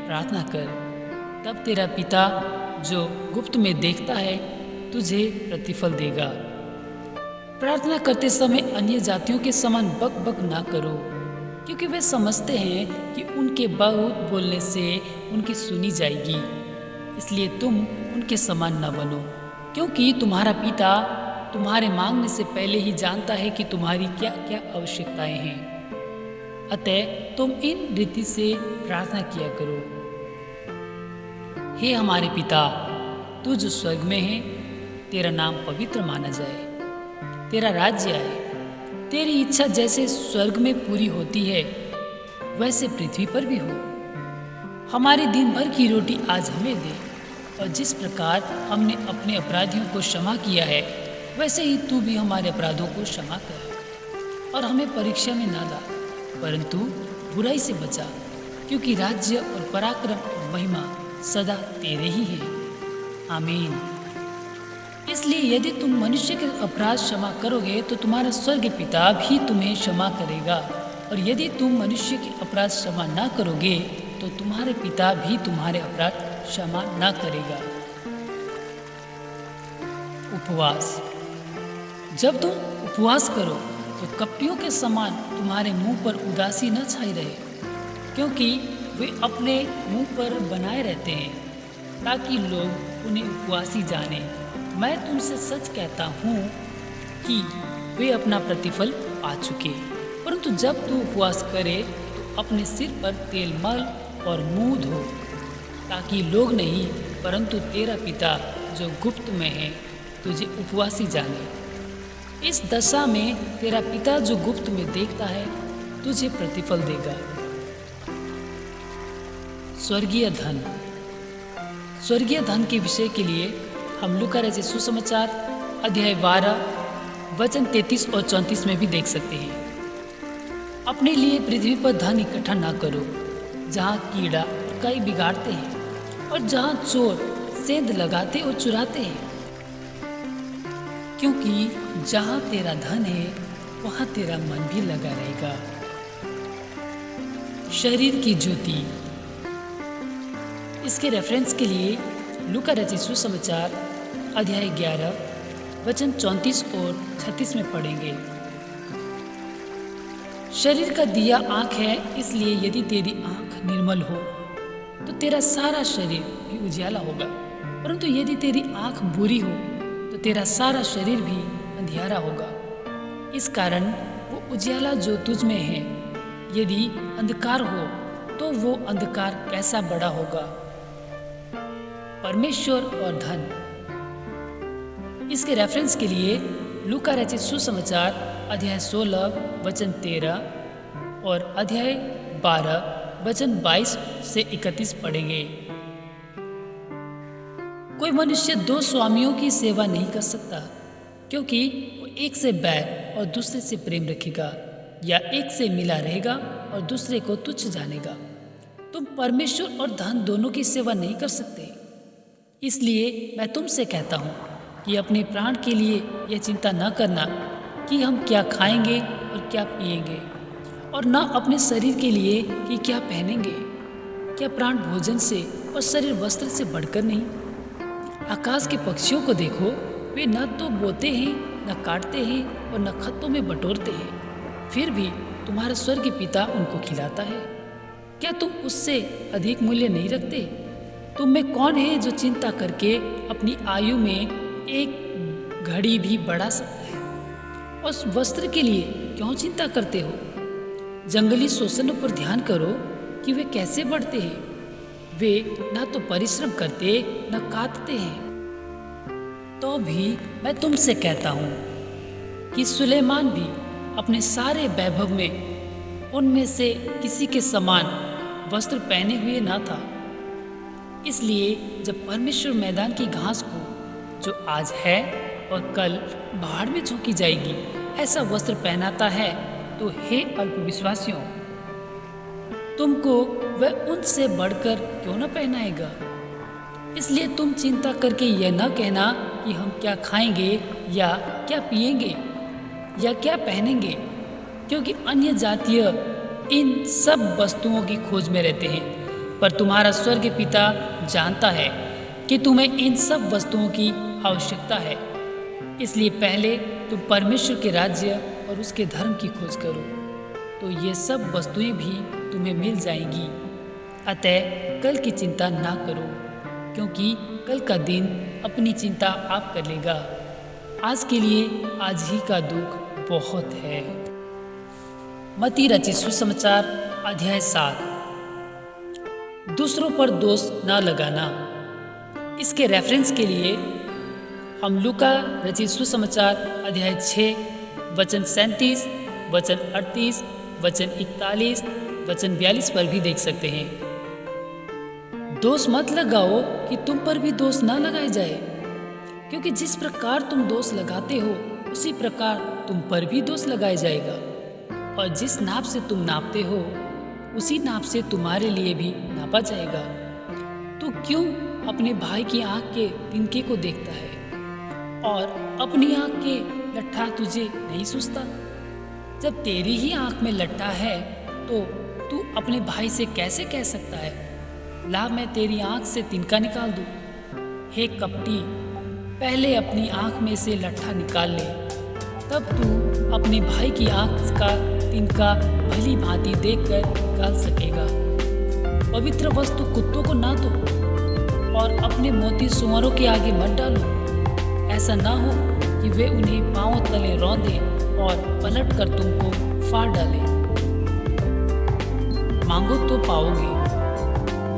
A: प्रार्थना कर। तब तेरा पिता जो गुप्त में देखता है तुझे प्रतिफल देगा। प्रार्थना करते समय अन्य जातियों के समान बक बक ना करो, क्योंकि वे समझते हैं कि उनके बहुत बोलने से उनकी सुनी जाएगी। इसलिए तुम उनके समान न बनो, क्योंकि तुम्हारा पिता तुम्हारे मांगने से पहले ही जानता है कि तुम्हारी क्या क्या आवश्यकताएं हैं। अतः तुम इन रीति से प्रार्थना किया करो। हे हमारे पिता, तू जो स्वर्ग में है, तेरा नाम पवित्र माना जाए, तेरा राज्य आए, तेरी इच्छा जैसे स्वर्ग में पूरी होती है वैसे पृथ्वी पर भी हो। हमारी दिन भर की रोटी आज हमें दे, और जिस प्रकार हमने अपने अपराधियों को क्षमा किया है वैसे ही तू भी हमारे अपराधों को क्षमा कर, और हमें परीक्षा में ना ला, परंतु बुराई से बचा, क्योंकि राज्य और पराक्रम और महिमा सदा तेरे ही है। आमीन। इसलिए यदि तुम मनुष्य के अपराध क्षमा करोगे तो तुम्हारा स्वर्गीय पिता भी तुम्हें क्षमा करेगा, और यदि तुम मनुष्य के अपराध क्षमा ना करोगे तो तुम्हारे पिता भी तुम्हारे अपराध क्षमा ना करेगा। उपवास। जब तुम उपवास करो तो कपटियों के समान तुम्हारे मुंह पर उदासी न छाई रहे, क्योंकि वे अपने मुंह पर बनाए रहते हैं ताकि लोग उन्हें उपवासी जाने। मैं तुमसे सच कहता हूँ कि वे अपना प्रतिफल पा चुके। परंतु जब तू उपवास करे तो अपने सिर पर तेल मल और मुंह धो, ताकि लोग नहीं परंतु तेरा पिता जो गुप्त में है तुझे उपवासी जाने। इस दशा में तेरा पिता जो गुप्त में देखता है तुझे प्रतिफल देगा। स्वर्गीय धन। स्वर्गीय धन के विषय के लिए हम लूका रचित सुसमाचार अध्याय 12 वचन 33 और 34 में भी देख सकते हैं। अपने लिए पृथ्वी पर धन इकट्ठा ना करो, जहाँ कीड़ा और काई बिगाड़ते हैं और जहाँ चोर सेंध लगाते और चुराते हैं, क्योंकि जहाँ तेरा धन है वहाँ तेरा मन भी लगा रहेगा। शरीर की ज्योति। इसके रेफरेंस के लिए लूका रचित सुसमाचार अध्याय 11 वचन 34 और 36 में पढ़ेंगे। शरीर का दिया आँख है, इसलिए यदि तेरी आँख निर्मल हो तो तेरा सारा शरीर भी उजियाला होगा, परंतु यदि तेरी आँख बुरी हो तो तेरा सारा शरीर भी अंधियारा होगा। इस कारण वो उजियाला जो तुझ में है, यदि अंधकार हो तो वो अंधकार कैसा बड़ा होगा। परमेश्वर और धन। इसके रेफरेंस के लिए लूका रचित सुसमाचार अध्याय 16 वचन 13 और अध्याय 12 वचन 22 से 31 पढ़ेंगे। कोई मनुष्य दो स्वामियों की सेवा नहीं कर सकता, क्योंकि वो एक से बैर और दूसरे से प्रेम रखेगा, या एक से मिला रहेगा और दूसरे को तुच्छ जानेगा। तुम परमेश्वर और धन दोनों की सेवा नहीं कर सकते। इसलिए मैं तुमसे कहता हूँ कि अपने प्राण के लिए यह चिंता न करना कि हम क्या खाएंगे और क्या पिएंगे, और न अपने शरीर के लिए कि क्या पहनेंगे। क्या प्राण भोजन से और शरीर वस्त्र से बढ़कर नहीं? आकाश के पक्षियों को देखो, वे न तो बोते हैं, न काटते हैं और न खत्तों में बटोरते हैं, फिर भी तुम्हारा स्वर्गीय पिता उनको खिलाता है। क्या तुम उससे अधिक मूल्य नहीं रखते? तुम में कौन है जो चिंता करके अपनी आयु में एक घड़ी भी बढ़ा सकता है? उस वस्त्र के लिए क्यों चिंता करते हो? जंगली शोषणों पर ध्यान करो कि वे कैसे बढ़ते हैं। वे न तो परिश्रम करते न काटते हैं। तो भी मैं तुमसे कहता हूँ कि सुलेमान भी अपने सारे वैभव में उनमें से किसी के समान वस्त्र पहने हुए न था। इसलिए जब परमेश्वर मैदान की घास को, जो आज है और कल भाड़ में झोंकी जाएगी, ऐसा वस्त्र पहनाता है, तो हे अल्पविश्वासियों, तुमको वह उनसे बढ़कर क्यों न पहनाएगा। इसलिए तुम चिंता करके यह न कहना कि हम क्या खाएंगे या क्या पिएंगे या क्या पहनेंगे, क्योंकि अन्य जातीय इन सब वस्तुओं की खोज में रहते हैं। पर तुम्हारा स्वर्गीय पिता जानता है कि तुम्हें इन सब वस्तुओं की आवश्यकता है। इसलिए पहले तुम परमेश्वर के राज्य और उसके धर्म की खोज करो, तो ये सब वस्तुएं भी तुम्हें मिल जाएंगी। अतः कल की चिंता ना करो, क्योंकि कल का दिन अपनी चिंता आप कर लेगा। आज के लिए आज ही का दुख बहुत है। मत्ती रचित सुसमाचार अध्याय 7। दूसरों पर दोष न लगाना। इसके रेफरेंस के लिए हम लूका रचित सुसमाचार अध्याय 6 वचन 37, वचन 38, वचन 41, वचन 42 पर भी देख सकते हैं। दोष मत लगाओ कि तुम पर भी दोष न लगाए जाए, क्योंकि जिस प्रकार तुम दोष लगाते हो उसी प्रकार तुम पर भी दोष लगाया जाएगा, और जिस नाप से तुम नापते हो उसी नाप से तुम्हारे लिए भी नापा जाएगा। तू क्यों अपने भाई की आंख के तिनके को देखता है और अपनी आंख के लट्ठा तुझे नहीं सूझता? जब तेरी ही आंख में लट्ठा है तो तू अपने भाई से कैसे कह सकता है, ला मैं तेरी आंख से तिनका निकाल दूं? हे कपटी, पहले अपनी आंख में से लट्ठा निकाल ले, तब तू अपने भाई की आंख का तिनका भली भांति देखकर निकाल सकेगा। पवित्र वस्तु कुत्तों को ना दो और अपने मोती सुअरों के आगे मत डालो। ऐसा ना हो कि वे उन्हें पांवों तले रौंदे और पलटकर तुमको फाड़ डाले। मांगो तो पाओगे।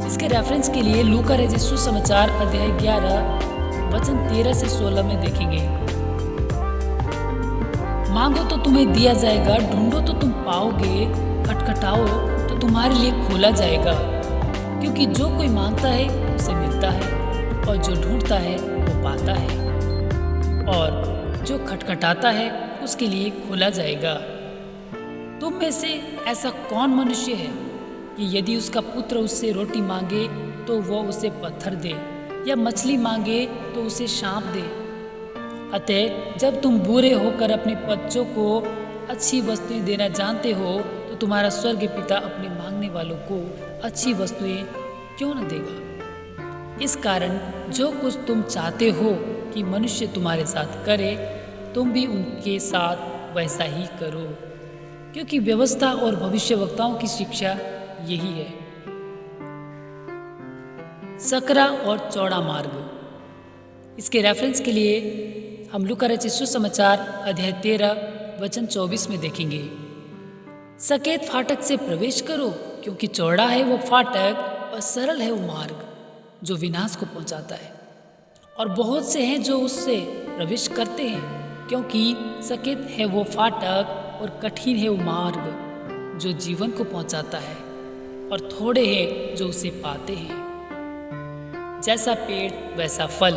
A: इसके रेफरेंस के लिए लूका रचित सुसमाचार अध्याय 11 वचन 13 से 16 में देखेंगे। मांगो तो तुम्हें दिया जाएगा, ढूंढो तो तुम पाओगे, खटखटाओ तो तुम्हारे लिए खोला जाएगा। क्योंकि जो कोई मांगता है उसे मिलता है, और जो ढूंढता है वो पाता है, और जो खटखटाता है उसके लिए खोला जाएगा। तुम में से ऐसा कौन मनुष्य है कि यदि उसका पुत्र उससे रोटी मांगे तो वह उसे पत्थर दे, या मछली मांगे तो उसे सांप दे? अतः जब तुम बुरे होकर अपने बच्चों को अच्छी वस्तुएं देना जानते हो, तो तुम्हारा स्वर्गीय पिता अपने मांगने वालों को अच्छी वस्तुएं क्यों न देगा। इस कारण जो कुछ तुम चाहते हो कि मनुष्य तुम्हारे साथ करे, तुम भी उनके साथ वैसा ही करो, क्योंकि व्यवस्था और भविष्यवक्ताओं की शिक्षा यही है। सकरा और चौड़ा मार्ग। इसके रेफरेंस के लिए हम लूका रचित सुसमाचार अध्याय 13 वचन 24 में देखेंगे। सकेत फाटक से प्रवेश करो, क्योंकि चौड़ा है वो फाटक और सरल है वो मार्ग जो विनाश को पहुंचाता है, और बहुत से हैं जो उससे प्रवेश करते हैं। क्योंकि सकेत है वो फाटक और कठिन है वो मार्ग जो जीवन को पहुंचाता है, और थोड़े हैं जो उसे पाते हैं। जैसा पेड़ वैसा फल।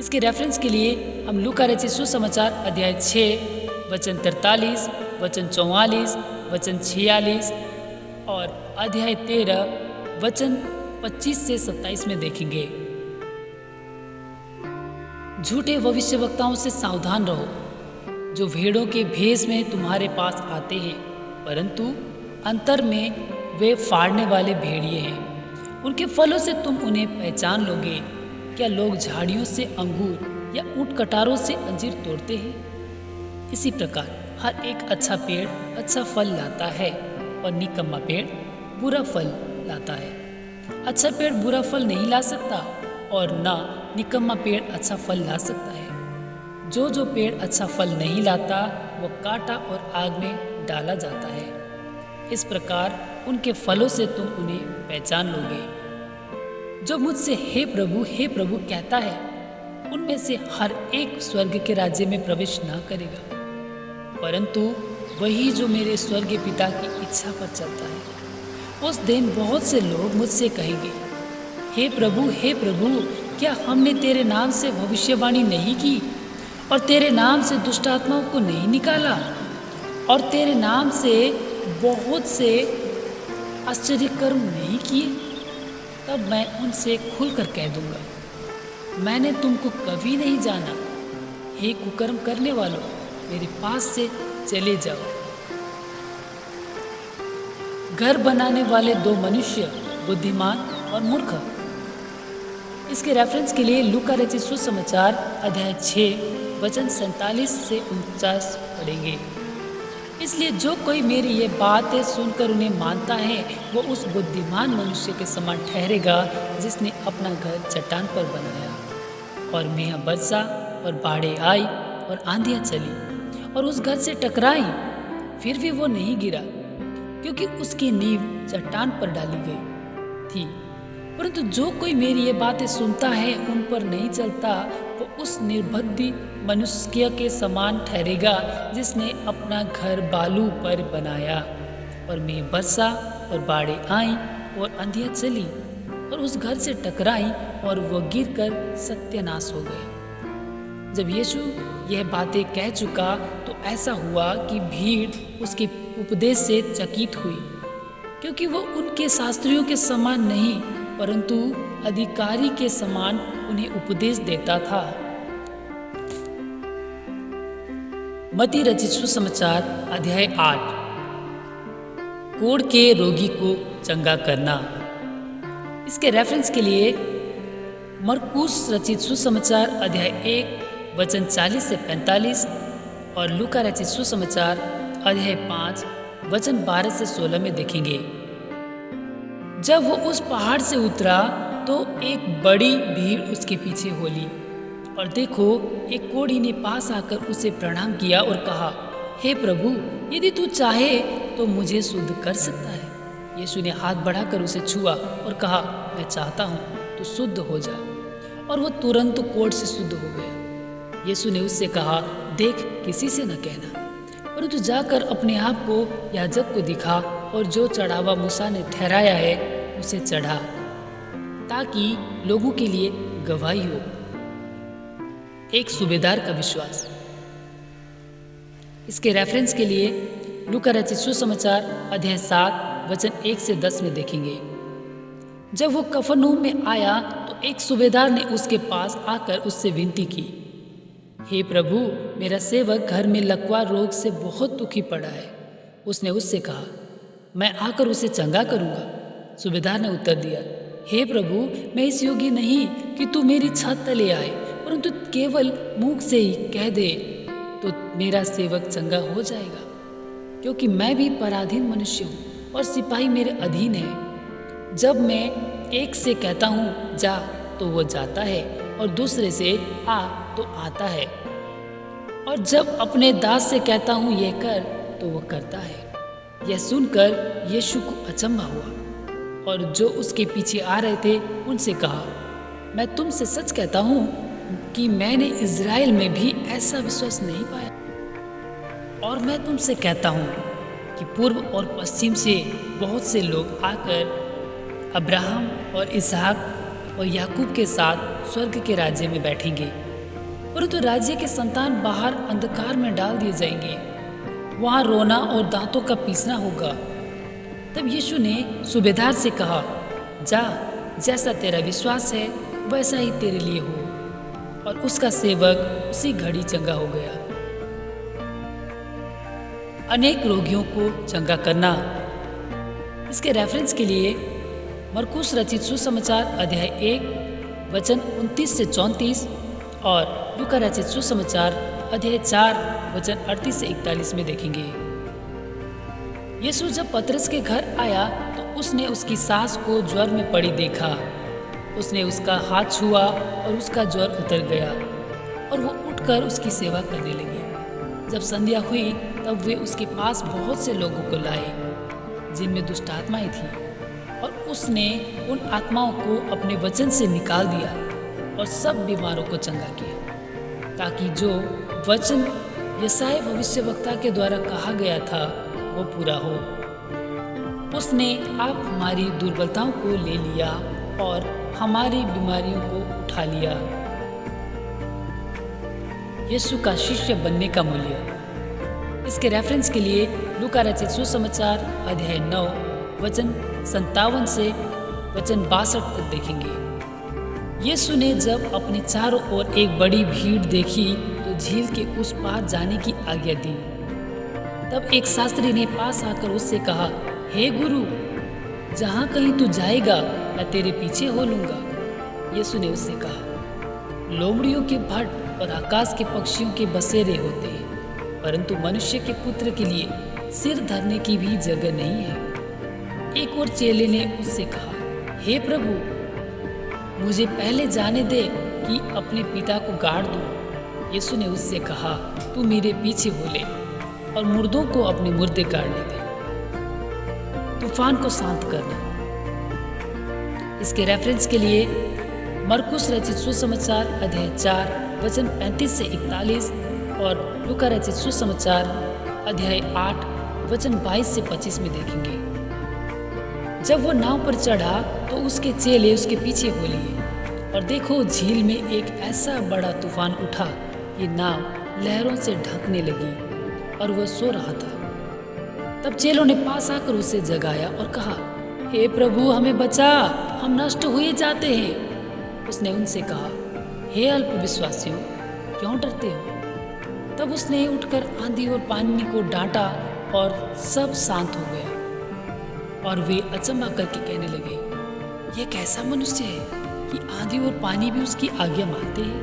A: इसके रेफरेंस के लिए हम लूका रचित सुसमाचार अध्याय 6 वचन 43, वचन 44, वचन 46 और अध्याय 13 वचन 25 से 27 में देखेंगे। झूठे भविष्यवक्ताओं से सावधान रहो, जो भेड़ों के भेष में तुम्हारे पास आते हैं, परंतु अंतर में वे फाड़ने वाले भेड़िए हैं। उनके फलों से तुम उन्हें पहचान लोगे। क्या लोग झाड़ियों से अंगूर या ऊंट कटारों से अंजीर तोड़ते हैं? इसी प्रकार हर एक अच्छा पेड़ अच्छा फल लाता है और निकम्मा पेड़ बुरा फल लाता है। अच्छा पेड़ बुरा फल नहीं ला सकता और ना निकम्मा पेड़ अच्छा फल ला सकता है। जो पेड़ अच्छा फल नहीं लाता वो काटा और आग में डाला जाता है। इस प्रकार उनके फलों से तुम उन्हें पहचान लोगे। जो मुझसे हे प्रभु कहता है, उनमें से हर एक स्वर्ग के राज्य में प्रवेश न करेगा, परंतु वही जो मेरे स्वर्गीय पिता की इच्छा पर चलता है। उस दिन बहुत से लोग मुझसे कहेंगे, हे प्रभु, क्या हमने तेरे नाम से भविष्यवाणी नहीं की और तेरे नाम से दुष्ट आत्माओं को नहीं निकाला और तेरे नाम से बहुत से आश्चर्य कर्म नहीं किए? तब मैं उनसे खुलकर कह दूंगा, मैंने तुमको कभी नहीं जाना। हे कुकर्म करने वालों, मेरे पास से चले जाओ। घर बनाने वाले दो मनुष्य, बुद्धिमान और मूर्ख। इसके रेफरेंस के लिए लूका रचित सुसमाचार अध्याय 6 वचन 47 से 49 पढ़ेंगे। इसलिए जो कोई मेरी ये बातें सुनकर उन्हें मानता है, वो उस बुद्धिमान मनुष्य के समान ठहरेगा जिसने अपना घर चट्टान पर बनाया। और मेह बरसा और बाढ़ें आई और आंधियां चली और उस घर से टकराई, फिर भी वो नहीं गिरा, क्योंकि उसकी नींव चट्टान पर डाली गई थी। परंतु जो कोई मेरी ये बातें सुनता है, उन पर नहीं चलता, वो उस निर्बुद्धि मनुष्य के समान ठहरेगा जिसने अपना घर बालू पर बनाया। और मेघ बरसा और बाढ़ें आई और आंधियां चली और उस घर से टकराई और वो गिरकर सत्यानाश हो गए। जब यीशु यह बातें कह चुका तो ऐसा हुआ कि भीड़ उसके उपदेश से चकित हुई, क्योंकि वो उनके शास्त्रियों के समान नहीं परंतु अधिकारी के समान उन्हें उपदेश देता था। मत्ती रचित सुसमाचार अध्याय 8 कोढ़ के रोगी को चंगा करना। इसके रेफरेंस के लिए मरकुस रचित सुसमाचार अध्याय 1 वचन 40 से 45 और लूका रचित सुसमाचार अध्याय 5 वचन 12 से 16 में देखेंगे। जब वो उस पहाड़ से उतरा तो एक बड़ी भीड़ उसके पीछे हो ली, और देखो, एक कोढ़ी ने पास आकर उसे प्रणाम किया और कहा, हे प्रभु, यदि तू चाहे तो मुझे शुद्ध कर सकता है। यीशु ने हाथ बढ़ाकर उसे छुआ और कहा, मैं चाहता हूँ, तू शुद्ध हो जा। और वो तुरंत कोढ़ से शुद्ध हो गया। यीशु ने उससे कहा, देख, किसी से न कहना, परंतु जाकर अपने आप को याजक को दिखा और जो चढ़ावा मूसा ने ठहराया है उसे चढ़ा, ताकि लोगों के लिए गवाही हो। एक सूबेदार का विश्वास। इसके रेफरेंस के लिए लूका रचित सुसमाचार अध्याय 7 वचन 1 से 10 में देखेंगे। जब वो कफरनहूम में आया तो एक सूबेदार ने उसके पास आकर उससे विनती की, हे प्रभु, मेरा सेवक घर में लकवा रोग से बहुत दुखी पड़ा है। उसने उससे कहा, मैं आकर उसे चंगा करूंगा। सूबेदार ने उत्तर दिया, हे प्रभु, मैं इस योग्य नहीं कि तू मेरी छत तले आए, परंतु केवल मुख से ही कह दे तो मेरा सेवक चंगा हो जाएगा, क्योंकि मैं भी पराधीन मनुष्य हूँ और सिपाही मेरे अधीन है। जब मैं एक से कहता हूँ जा तो वो जाता है, और दूसरे से आ तो आता है, और जब अपने दास से कहता हूँ ये कर तो वो करता है। यह सुनकर यीशु को अचंभा हुआ, और जो उसके पीछे आ रहे थे उनसे कहा, मैं तुमसे सच कहता हूँ कि मैंने इज़राइल में भी ऐसा विश्वास नहीं पाया। और मैं तुमसे कहता हूँ कि पूर्व और पश्चिम से बहुत से लोग आकर अब्राहम और इसहाक और याकूब के साथ स्वर्ग के राज्य में बैठेंगे, परंतु राज्य के संतान बाहर अंधकार में डाल दिए जाएंगे। वहां रोना और दांतों का पीसना होगा। तब यीशु ने सूबेदार से कहा, जा, जैसा तेरा विश्वास है वैसा ही तेरे लिए हो। और उसका सेवक उसी घड़ी चंगा हो गया। अनेक रोगियों को चंगा करना। इसके रेफरेंस के लिए मरकुस रचित सुसमाचार अध्याय 1 वचन 29 से 34 और लूका रचित सुसमाचार अध्याय 4 वचन 38 से 41 में देखेंगे। यीशु जब पतरस के घर आया तो उसने उसकी सास को ज्वर में पड़ी देखा। उसने उसका हाथ छुआ और उसका ज्वर उतर गया और वो उठकर उसकी सेवा करने लगी। जब संध्या हुई तब वे उसके पास बहुत से लोगों को लाए जिनमें दुष्ट आत्माएं थी, और उसने उन आत्माओं को अपने वचन से निकाल दिया और सब बीमारों को चंगा किया, ताकि जो वचन यशायाह भविष्यवक्ता के द्वारा कहा गया था वो पूरा हो। उसने आप हमारी दुर्बलताओं को ले लिया और हमारी बीमारियों को उठा लिया। यीशु का शिष्य बनने का मूल्य। इसके रेफरेंस के लिए लूका रचित सुसमाचार अध्याय 9 वचन 57 से वचन 62 तक देखेंगे। यीशु ने जब अपने चारों ओर एक बड़ी भीड़ देखी तो झील के उस पार जाने की आज्ञा दी। तब एक शास्त्री ने पास आकर उससे कहा, हे गुरु, जहाँ कहीं तू जाएगा मैं तेरे पीछे हो लूंगा। यीशु ने उससे कहा, लोमड़ियों के भट्ट और आकाश के पक्षियों के बसेरे होते हैं, परंतु मनुष्य के पुत्र के लिए सिर धरने की भी जगह नहीं है। एक और चेले ने उससे कहा, हे प्रभु, मुझे पहले जाने दे कि अपने पिता को गाड़ दूं। यीशु ने उससे कहा, तू मेरे पीछे हो ले और मुर्दों को अपने मुर्दे गाड़ने दे, तूफान को शांत करना। इसके रेफरेंस के लिए मरकुस रचित सुसमाचार अध्याय 4 वचन 35 से 41 और लूका रचित सुसमाचार अध्याय 8 वचन 22 से 25 में देखेंगे। जब वो नाव पर चढ़ा तो उसके चेले उसके पीछे हो लिए, और देखो झील में एक ऐसा बड़ा तूफान उठा कि नाव लहरों से ढकने लगी और वह सो रहा था। तब चेलों ने पास आकर उसे जगाया और कहा, हे प्रभु, हमें बचा, हम नष्ट हुए जाते हैं। उसने उनसे कहा, हे अल्प विश्वासियों, क्यों डरते हो? तब उसने उठकर आंधी और पानी को डांटा और सब शांत हो गया। और वे अचंभा करके कहने लगे, यह कैसा मनुष्य है कि आंधी और पानी भी उसकी आज्ञा मानते हैं।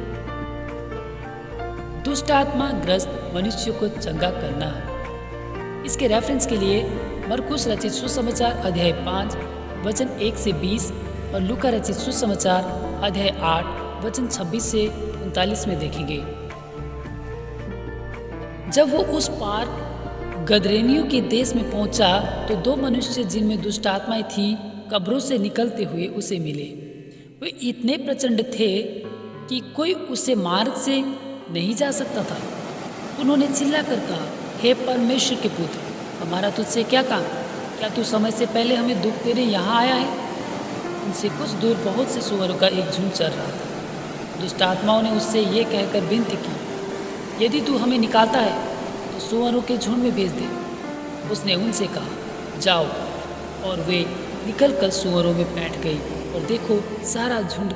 A: दुष्ट आत्मा ग्रस्त मनुष्य को चंगा करना। इसके रेफरेंस के लिए मरकुस रचित सुसमाचार अध्याय 5 वचन 1 से 20 और लूका रचित सुसमाचार अध्याय 8 वचन 26 से 39 में देखेंगे। जब वो उस पार गदरेनियों के देश में पहुंचा तो दो मनुष्य जिनमें दुष्ट आत्माएं थी कब्रों से निकलते हुए उसे मिले। वे इतने प्रचंड थे कि कोई उसे मार्ग से नहीं जा सकता था। उन्होंने चिल्लाकर कहा, हे परमेश्वर के पुत्र, हमारा तुझसे क्या काम? क्या तू समय से पहले हमें दुख देने यहाँ आया है? उनसे कुछ दूर बहुत से सुअरों का एक झुंड चल रहा था। दुष्ट आत्माओं ने उससे ये कहकर विनती की, यदि तू हमें निकालता है तो सुअरों के झुंड में भेज दे। उसने उनसे कहा, जाओ। और वे निकलकर सुअरों में बैठ गई, और देखो सारा झुंड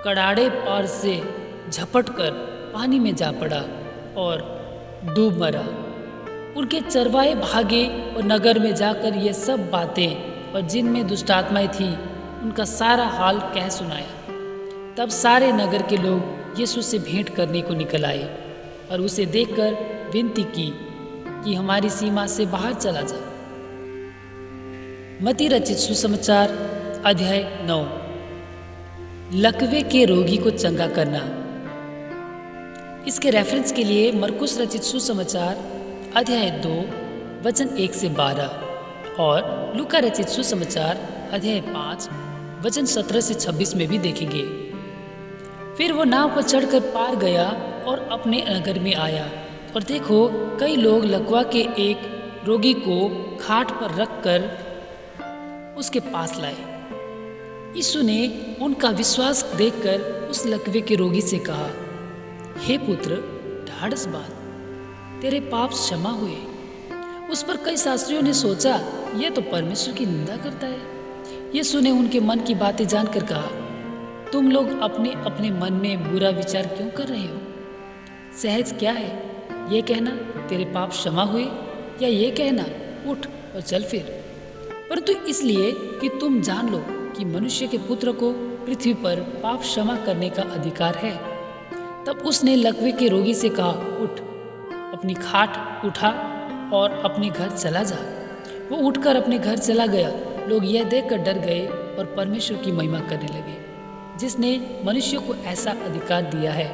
A: कड़ाड़े पार से झपटकर पानी में जा पड़ा और डूब मरा। उनके चरवाहे भागे और नगर में जाकर ये सब बातें और जिनमें दुष्टात्माएं थी उनका सारा हाल कह सुनाया। तब सारे नगर के लोग यीशु से भेंट करने को निकल आए और उसे देखकर विनती की कि हमारी सीमा से बाहर चला जा। मत्ती रचित सुसमाचार अध्याय 9। लकवे के रोगी को चंगा करना। इसके रेफरेंस के लिए मरकुस रचित सुसमाचार अध्याय 2 वचन 1 से 12 और लूका रचित सुसमाचार अध्याय 5 वचन 17 से 26 में भी देखेंगे। फिर वो नाव पर चढ़कर पार गया और अपने नगर में आया, और देखो कई लोग लकवा के एक रोगी को खाट पर रखकर उसके पास लाए। यीशु ने उनका विश्वास देखकर उस लकवे के रोगी से कहा, हे पुत्र, ढाढ़स बांध, तेरे पाप क्षमा हुए। उस पर कई शास्त्रियों ने सोचा, यह तो परमेश्वर की निंदा करता है। यीशु ने उनके मन की बातें जानकर कहा, तुम लोग अपने अपने मन में बुरा विचार क्यों कर रहे हो? सहज क्या है, ये कहना तेरे पाप क्षमा हुए, या ये कहना उठ और चल फिर? परंतु इसलिए कि तुम जान लो कि मनुष्य के पुत्र को पृथ्वी पर पाप क्षमा करने का अधिकार है। तब उसने लकवे के रोगी से कहा, उठ, अपनी खाट उठा और अपने घर चला जा। वो उठकर अपने घर चला गया। लोग यह देखकर डर गए और परमेश्वर की महिमा करने लगे, जिसने मनुष्य को ऐसा अधिकार दिया है।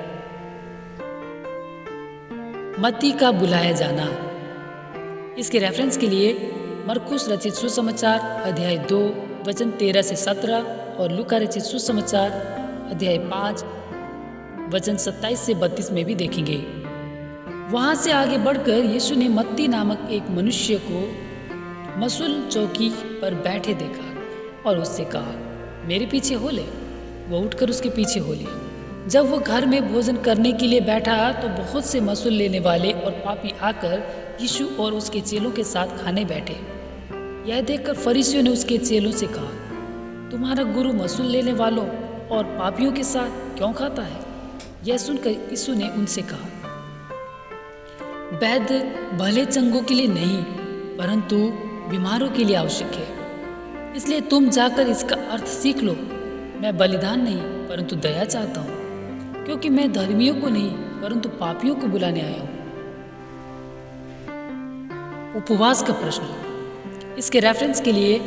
A: मत्ती का बुलाया जाना। इसके रेफरेंस के लिए मरकुस रचित सुसमाचार अध्याय 2 वचन 13 से 17 और लूका रचित सुसमाचार अध्याय 5 वचन 27 से 32 में भी देखेंगे। वहां से आगे बढ़कर यीशु ने मत्ती नामक एक मनुष्य को मसूल चौकी पर बैठे देखा और उससे कहा, मेरे पीछे हो ले। वो उठकर उसके पीछे हो लिया। जब वो घर में भोजन करने के लिए बैठा तो बहुत से मसूल लेने वाले और पापी आकर यीशु और उसके चेलों के साथ खाने बैठे। यह देखकर फरीसियों ने उसके चेलों से कहा, तुम्हारा गुरु मसूल लेने वालों और पापियों के साथ क्यों खाता है? यह सुनकर यीशु ने उनसे कहा, वैद्य भले चंगों के लिए नहीं परंतु बीमारों के लिए आवश्यक है। इसलिए तुम जाकर इसका अर्थ सीख लो। मैं बलिदान नहीं परंतु दया चाहता हूँ, क्योंकि मैं धर्मियों को नहीं परंतु पापियों को बुलाने आया हूँ। उपवास का प्रश्न। इसके रेफरेंस के लिए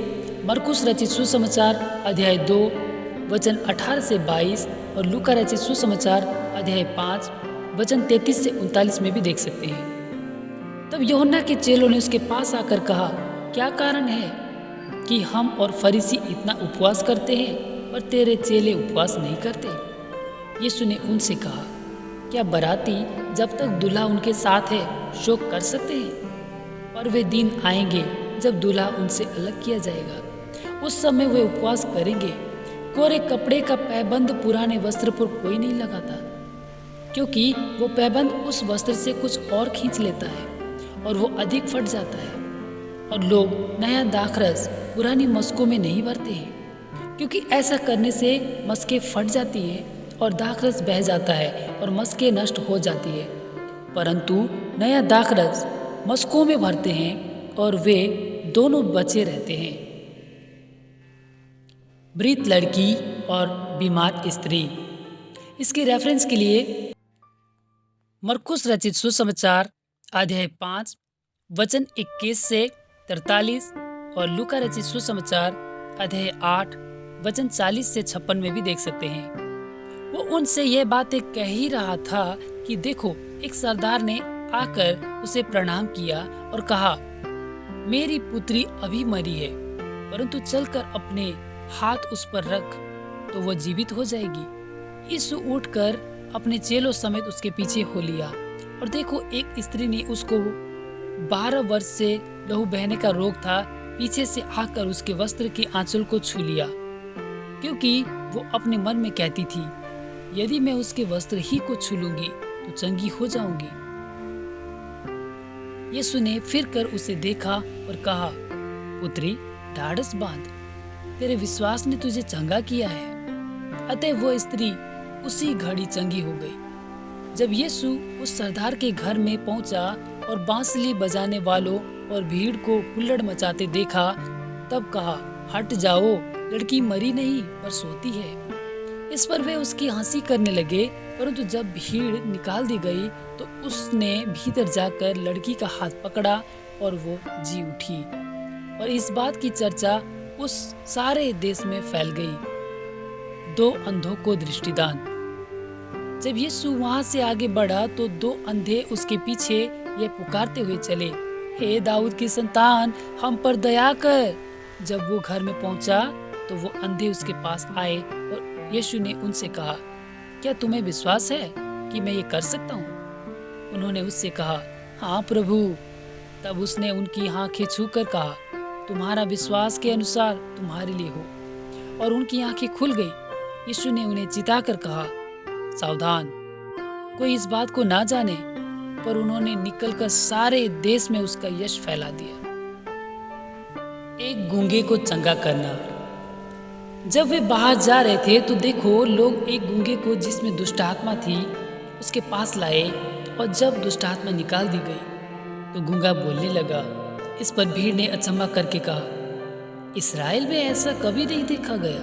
A: मरकुस रचित सुसमाचार अध्याय 2 वचन 18 से 22 और लूका रचित सुसमाचार अध्याय 5 वचन 33 से 39 में भी देख सकते हैं। तब यूहन्ना के चेलों ने उसके पास आकर कहा, क्या कारण है कि हम और फरीसी इतना उपवास करते हैं पर तेरे चेले उपवास नहीं करते? यीशु ने उनसे कहा, क्या बराती जब तक दूल्हा उनके साथ है शोक कर सकते हैं? पर वे दिन आएंगे जब दूल्हा उनसे अलग किया जाएगा। उस समय वे उपवास करेंगे। कोरे कपड़े का पैबंद पुराने वस्त्र पर कोई नहीं लगाता, क्योंकि वो पैबंद उस वस्त्र से कुछ और खींच लेता है और वो अधिक फट जाता है। और लोग नया दाखरस पुरानी मस्कों में नहीं भरते हैं, क्योंकि ऐसा करने से मस्कें फट जाती हैं और दाखरस बह जाता है और मस्कें नष्ट हो जाती है। परंतु नया दाखरस मस्कों में भरते हैं और वे दोनों बचे रहते हैं। मृत लड़की और बीमार स्त्री। इसके रेफरेंस के लिए मरकुस रचित सुसमाचार अध्याय 5 वचन 21 से 43 और लूका रचित सुसमाचार अध्याय 8 वचन 40 से 56 में भी देख सकते हैं। वो उनसे यह बातें कह ही रहा था कि देखो, एक सरदार ने आकर उसे प्रणाम किया और कहा, मेरी पुत्री अभी मरी है, परंतु चलकर अपने हाथ उस पर रख तो वह जीवित हो जाएगी। यीशु उठकर अपने चेलों समेत उसके पीछे हो लिया। और देखो, एक स्त्री ने उसको 12 वर्ष से लहू बहने का रोग था, पीछे से आकर उसके वस्त्र के आंचल को छू लिया, क्योंकि वो अपने मन में कहती थी, यदि मैं उसके वस्त्र ही को छू लूंगी तो चंगी हो जाऊंगी। यीशु ने फिर कर उसे देखा और कहा, पुत्री, ढाढ़स बांध, तेरे विश्वास ने तुझे चंगा किया है। अतः वो स्त्री उसी घड़ी चंगी हो गई। जब यीशु उस सरदार के घर में पहुंचा और बांसुरी बजाने वालों और भीड़ को हुल्लड़ मचाते देखा, तब कहा, हट जाओ, लड़की मरी नहीं पर सोती है। इस पर वे उसकी हंसी करने लगे, परंतु जब भीड़ निकाल दी गई तो उसने भीतर जाकर लड़की का हाथ पकड़ा और वो जी उठी। और इस बात की चर्चा उस सारे देश में फैल गई। 2 अंधों को दृष्टिदान। जब यीशु वहां से आगे बढ़ा तो 2 अंधे उसके पीछे ये पुकारते हुए चले, हे दाऊद की संतान, हम पर दया कर। जब वो घर में पहुंचा तो वो अंधे उसके पास आए और यीशु ने उनसे कहा, क्या तुम्हें विश्वास है कि मैं ये कर सकता हूँ? उन्होंने उससे कहा, हाँ प्रभु। तब उसने उनकी आंखें छूकर कहा, तुम्हारा विश्वास के अनुसार तुम्हारे लिए हो। और उनकी आंखें खुल गई। यीशु ने उन्हें चिताकर कहा, सावधान, कोई इस बात को ना जाने। पर उन्होंने निकलकर सारे देश में उसका यश फैला दिया। एक गूंगे को चंगा करना। जब वे बाहर जा रहे थे तो देखो, लोग एक गूंगे को जिसमें दुष्ट आत्मा थी उसके पास लाए, और जब दुष्ट आत्मा निकाल दी गई तो गूंगा बोलने लगा। इस पर भीड़ ने अचंभा करके कहा, इस्राएल में ऐसा कभी नहीं देखा गया।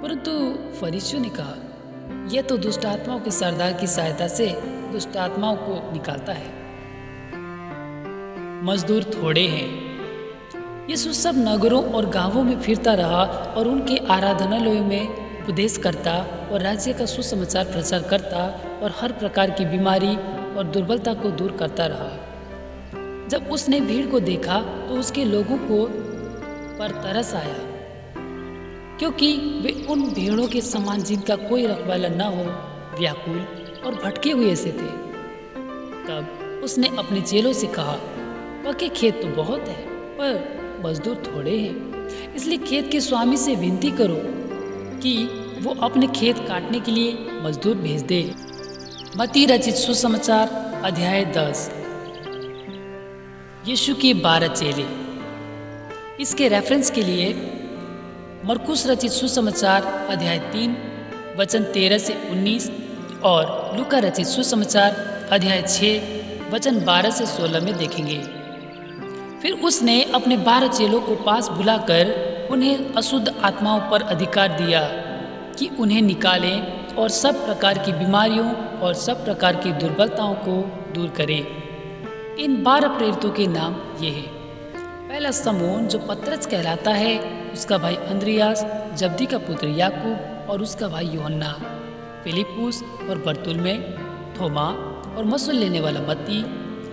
A: परंतु फरीसियों ने कहा, यह तो दुष्ट आत्माओं के सरदार की सहायता से दुष्ट आत्माओं को निकालता है। मजदूर थोड़े हैं। यीशु सब नगरों और गांवों में फिरता रहा और उनके आराधनालयों में उपदेश करता और राज्य का सुसमाचार प्रचार करता और हर प्रकार की बीमारी और दुर्बलता को दूर करता रहा। जब उसने भीड़ को देखा तो उसके लोगों को पर तरस आया, क्योंकि वे उन भेड़ों के समान जिनका कोई रखवाला न हो, व्याकुल और भटके हुए से थे। तब उसने अपने चेलों से कहा, पके खेत तो बहुत है पर मजदूर थोड़े हैं, इसलिए खेत के स्वामी से विनती करो कि वो अपने खेत काटने के लिए मजदूर भेज दे। मत्ती रचित सुसमाचार अध्याय 10। यीशु के 12 चेले। इसके रेफरेंस के लिए मरकुस रचित सुसमाचार अध्याय 3 वचन 13 से 19 और लूका रचित सुसमाचार अध्याय 6 वचन 12 से 16 में देखेंगे। फिर उसने अपने 12 चेलों को पास बुलाकर उन्हें अशुद्ध आत्माओं पर अधिकार दिया कि उन्हें निकालें और सब प्रकार की बीमारियों और सब प्रकार की दुर्बलताओं को दूर करें। इन 12 प्रेरितों के नाम ये हैं। पहला समौन, जो पतरस कहलाता है, उसका भाई अंद्रियास, जब्दी का पुत्र याकूब और उसका भाई यूहन्ना, फिलिप्पुस और बरतुल्मै, थोमा और मसूल लेने वाला मत्ती,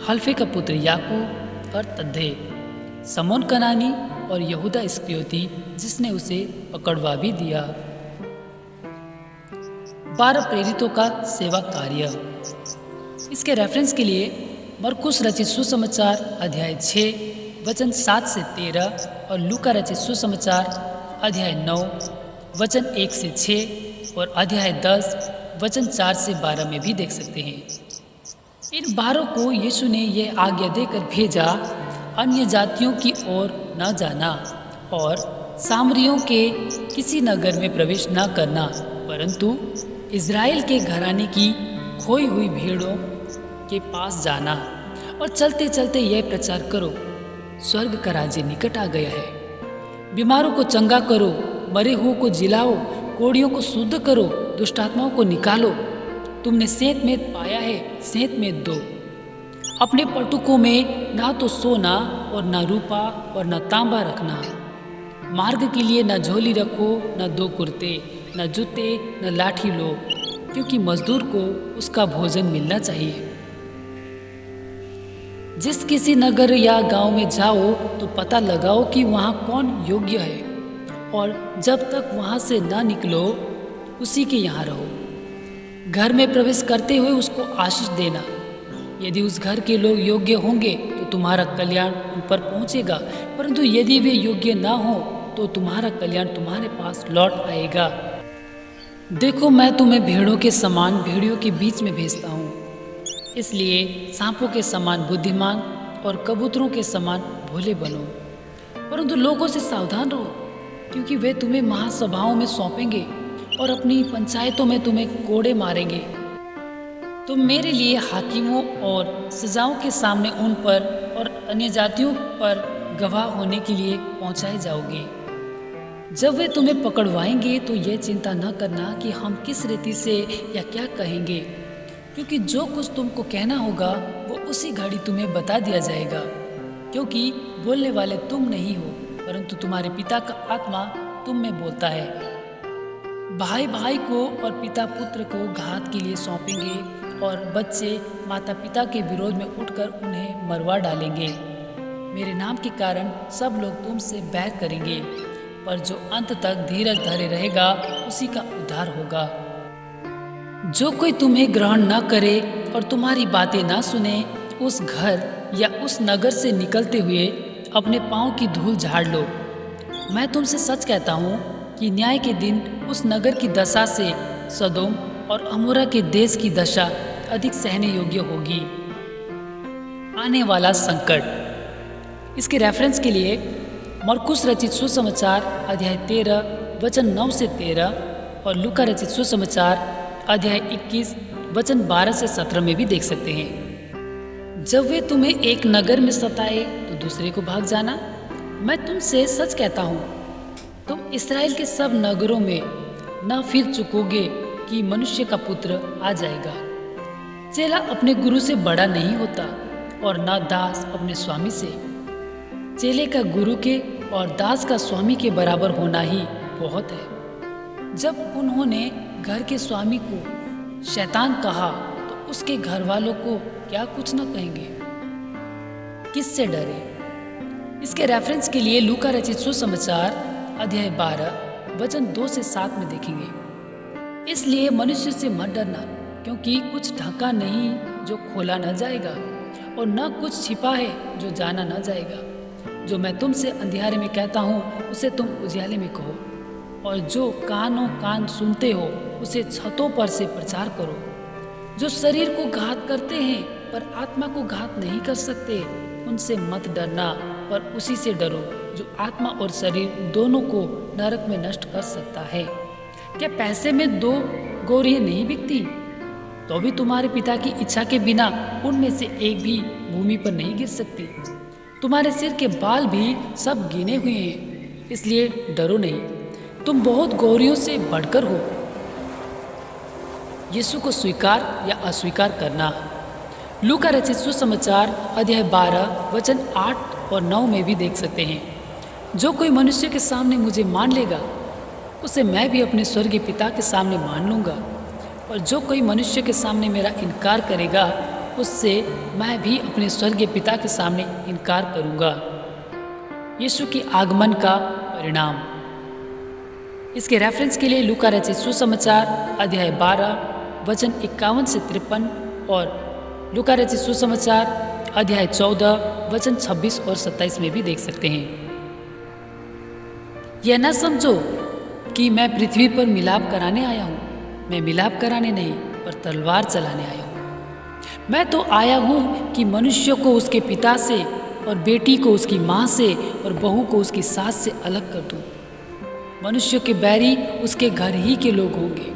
A: हल्फे का पुत्र याकूब और तद्दे, समौन कनानी और यहूदा इस्करियोती जिसने उसे पकड़वा भी दिया। 12 प्रेरितों का सेवा कार्य। इसके रेफरेंस के लिए मरकुस रचित सुसमाचार अध्याय 6 वचन 7 से 13 और लूका रचित सुसमाचार अध्याय 9 वचन 1 से 6 और अध्याय 10 वचन 4 से 12 में भी देख सकते हैं। इन 12 को यीशु ने यह आज्ञा देकर भेजा, अन्य जातियों की ओर न जाना और सामरियों के किसी नगर में प्रवेश न करना, परंतु इज़राइल के घराने की खोई हुई भेड़ों के पास जाना और चलते चलते यह प्रचार करो, स्वर्ग का राज्य निकट आ गया है। बीमारों को चंगा करो, मरे हुओं को जिलाओ, कोढ़ियों को शुद्ध करो, दुष्टात्माओं को निकालो। तुमने सेंत में पाया है, सेंत में दो। अपने पटुकों में ना तो सोना और ना रूपा और ना तांबा रखना। मार्ग के लिए न झोली रखो, न 2 कुर्ते, न जूते, न लाठी लो, क्योंकि मजदूर को उसका भोजन मिलना चाहिए। जिस किसी नगर या गांव में जाओ तो पता लगाओ कि वहाँ कौन योग्य है, और जब तक वहाँ से ना निकलो उसी के यहाँ रहो। घर में प्रवेश करते हुए उसको आशीष देना। यदि उस घर के लोग योग्य होंगे तो तुम्हारा कल्याण उन पर पहुँचेगा, परंतु यदि वे योग्य ना हो तो तुम्हारा कल्याण तुम्हारे पास लौट आएगा। देखो, मैं तुम्हें भेड़ों के समान भेड़ियों के बीच में भेजता हूँ, इसलिए सांपों के समान बुद्धिमान और कबूतरों के समान भोले बनो। परंतु लोगों से सावधान रहो, क्योंकि वे तुम्हें महासभाओं में सौंपेंगे और अपनी पंचायतों में तुम्हें कोड़े मारेंगे। तुम मेरे लिए हाकिमों और सजाओं के सामने उन पर और अन्य जातियों पर गवाह होने के लिए पहुंचाए जाओगे। जब वे तुम्हें पकड़वाएंगे तो यह चिंता न करना कि हम किस रीति से या क्या कहेंगे, क्योंकि जो कुछ तुमको कहना होगा वो उसी घड़ी तुम्हें बता दिया जाएगा, क्योंकि बोलने वाले तुम नहीं हो, परंतु तुम्हारे पिता का आत्मा तुम में बोलता है। भाई भाई को और पिता पुत्र को घात के लिए सौंपेंगे, और बच्चे माता पिता के विरोध में उठकर उन्हें मरवा डालेंगे। मेरे नाम के कारण सब लोग तुमसे बैर करेंगे, पर जो अंत तक धीरज धरे रहेगा उसी का उद्धार होगा। जो कोई तुम्हें ग्रहण न करे और तुम्हारी बातें न सुने, उस घर या उस नगर से निकलते हुए अपने पाँव की धूल झाड़ लो। मैं तुमसे सच कहता हूँ, कि न्याय के दिन उस नगर की दशा से सदोम और अमोरा के देश की दशा अधिक सहने योग्य होगी। आने वाला संकट। इसके रेफरेंस के लिए मरकुस रचित सुसमाचार अध्याय 13 वचन 9 से 13 और लूका रचित सुसमाचार अध्याय 21 वचन 12 से 17 में भी देख सकते हैं। जब वे तुम्हें एक नगर में सताए तो दूसरे को भाग जाना। मैं तुमसे सच कहता हूँ, तुम इस्राएल के सब नगरों में न फिर चुकोगे कि मनुष्य का पुत्र आ जाएगा। चेला अपने गुरु से बड़ा नहीं होता और न दास अपने स्वामी से। चेले का गुरु के और दास का स्वामी के बराबर होना ही बहुत है। जब उन्होंने घर के स्वामी को शैतान कहा तो उसके घर वालों को क्या कुछ न कहेंगे। किससे डरे? इसके रेफरेंस के लिए लूका रचित सुसमाचार अध्याय 12 वचन 2 से 7 में देखेंगे। इसलिए मनुष्य से मत डरना, क्योंकि कुछ ढका नहीं जो खोला न जाएगा और न कुछ छिपा है जो जाना न जाएगा। जो मैं तुमसे अंधियारे में कहता हूँ उसे तुम उजियाले में कहो, और जो कानों कान सुनते हो उसे छतों पर से प्रचार करो। जो शरीर को घात करते हैं पर आत्मा को घात नहीं कर सकते, उनसे मत डरना, पर उसी से डरो जो आत्मा और शरीर दोनों को नरक में नष्ट कर सकता है। क्या पैसे में 2 गौरियां नहीं बिकती? तो भी तुम्हारे पिता की इच्छा के बिना उनमें से एक भी भूमि पर नहीं गिर सकती। तुम्हारे सिर के बाल भी सब गिने हुए हैं, इसलिए डरो नहीं, तुम बहुत गौरियों से बढ़कर हो। यीशु को स्वीकार या अस्वीकार करना। लूका रचित सुसमाचार अध्याय 12 वचन 8 और 9 में भी देख सकते हैं। जो कोई मनुष्य के सामने मुझे मान लेगा उसे मैं भी अपने स्वर्गीय पिता के सामने मान लूँगा, और जो कोई मनुष्य के सामने मेरा इनकार करेगा उससे मैं भी अपने स्वर्गीय पिता के सामने इनकार करूँगा। यीशु के आगमन का परिणाम। इसके रेफरेंस के लिए लूका रचित सुसमाचार अध्याय 12 वचन 51 से 53 और लूका रचित सुसमाचार अध्याय 14 वचन 26 और 27 में भी देख सकते हैं। यह न समझो कि मैं पृथ्वी पर मिलाप कराने आया हूँ। मैं मिलाप कराने नहीं पर तलवार चलाने आया हूँ। मैं तो आया हूँ कि मनुष्य को उसके पिता से और बेटी को उसकी माँ से और बहू को उसकी सास से अलग कर दूँ। मनुष्य के बैरी उसके घर ही के लोग होंगे।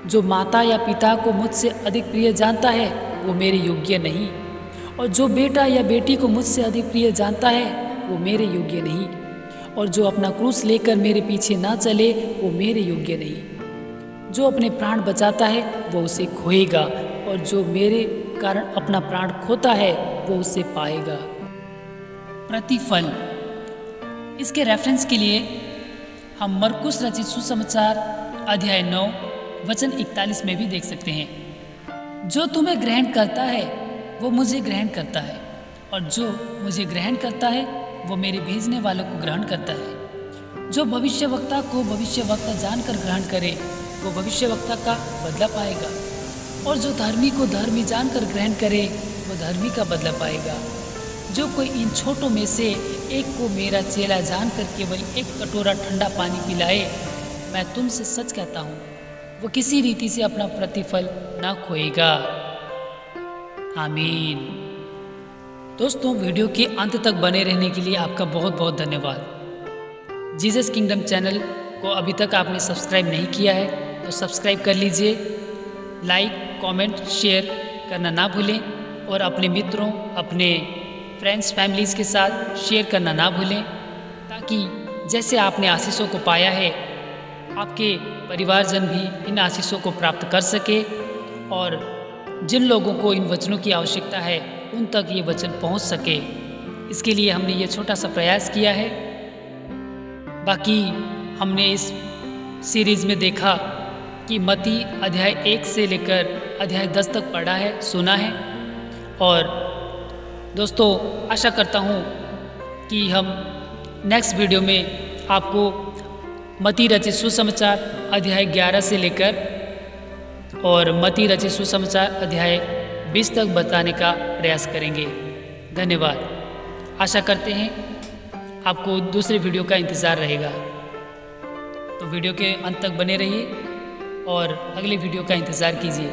A: जो माता या पिता को मुझसे अधिक प्रिय जानता है वो मेरे योग्य नहीं, और जो बेटा या बेटी को मुझसे अधिक प्रिय जानता है वो मेरे योग्य नहीं, और जो अपना क्रूस लेकर मेरे पीछे ना चले वो मेरे योग्य नहीं। जो अपने प्राण बचाता है वो उसे खोएगा, और जो मेरे कारण अपना प्राण खोता है वो उसे पाएगा। प्रतिफल। इसके रेफरेंस के लिए हम मरकुस रचित सुसमाचार अध्याय 9 वचन 41 में भी देख सकते हैं। जो तुम्हें ग्रहण करता है वो मुझे ग्रहण करता है, और जो मुझे ग्रहण करता है वो मेरे भेजने वालों को ग्रहण करता है। जो भविष्यवक्ता को भविष्यवक्ता जानकर ग्रहण करे वो भविष्यवक्ता का बदला पाएगा, और जो धर्मी को धर्मी जानकर ग्रहण करे वो धर्मी का बदला पाएगा। जो कोई इन छोटों में से एक को मेरा चेला जानकर केवल एक कटोरा ठंडा पानी पिलाए, मैं तुमसे सच कहता हूँ वो किसी रीति से अपना प्रतिफल ना खोएगा। आमीन। दोस्तों, वीडियो के अंत तक बने रहने के लिए आपका बहुत बहुत धन्यवाद। जीसस किंगडम चैनल को अभी तक आपने सब्सक्राइब नहीं किया है तो सब्सक्राइब कर लीजिए। लाइक, कमेंट, शेयर करना ना भूलें, और अपने मित्रों, अपने फ्रेंड्स, फैमिलीज़ के साथ शेयर करना ना भूलें, ताकि जैसे आपने आशीषों को पाया है आपके परिवारजन भी इन आशीषों को प्राप्त कर सके, और जिन लोगों को इन वचनों की आवश्यकता है उन तक ये वचन पहुंच सके। इसके लिए हमने ये छोटा सा प्रयास किया है। बाकी हमने इस सीरीज़ में देखा कि मत्ती अध्याय 1 से लेकर अध्याय 10 तक पढ़ा है, सुना है, और दोस्तों आशा करता हूँ कि हम नेक्स्ट वीडियो में आपको मत्ती रचित सुसमाचार अध्याय 11 से लेकर और मत्ती रचित सुसमाचार अध्याय 20 तक बताने का प्रयास करेंगे। धन्यवाद। आशा करते हैं आपको दूसरे वीडियो का इंतज़ार रहेगा। तो वीडियो के अंत तक बने रहिए और अगले वीडियो का इंतज़ार कीजिए।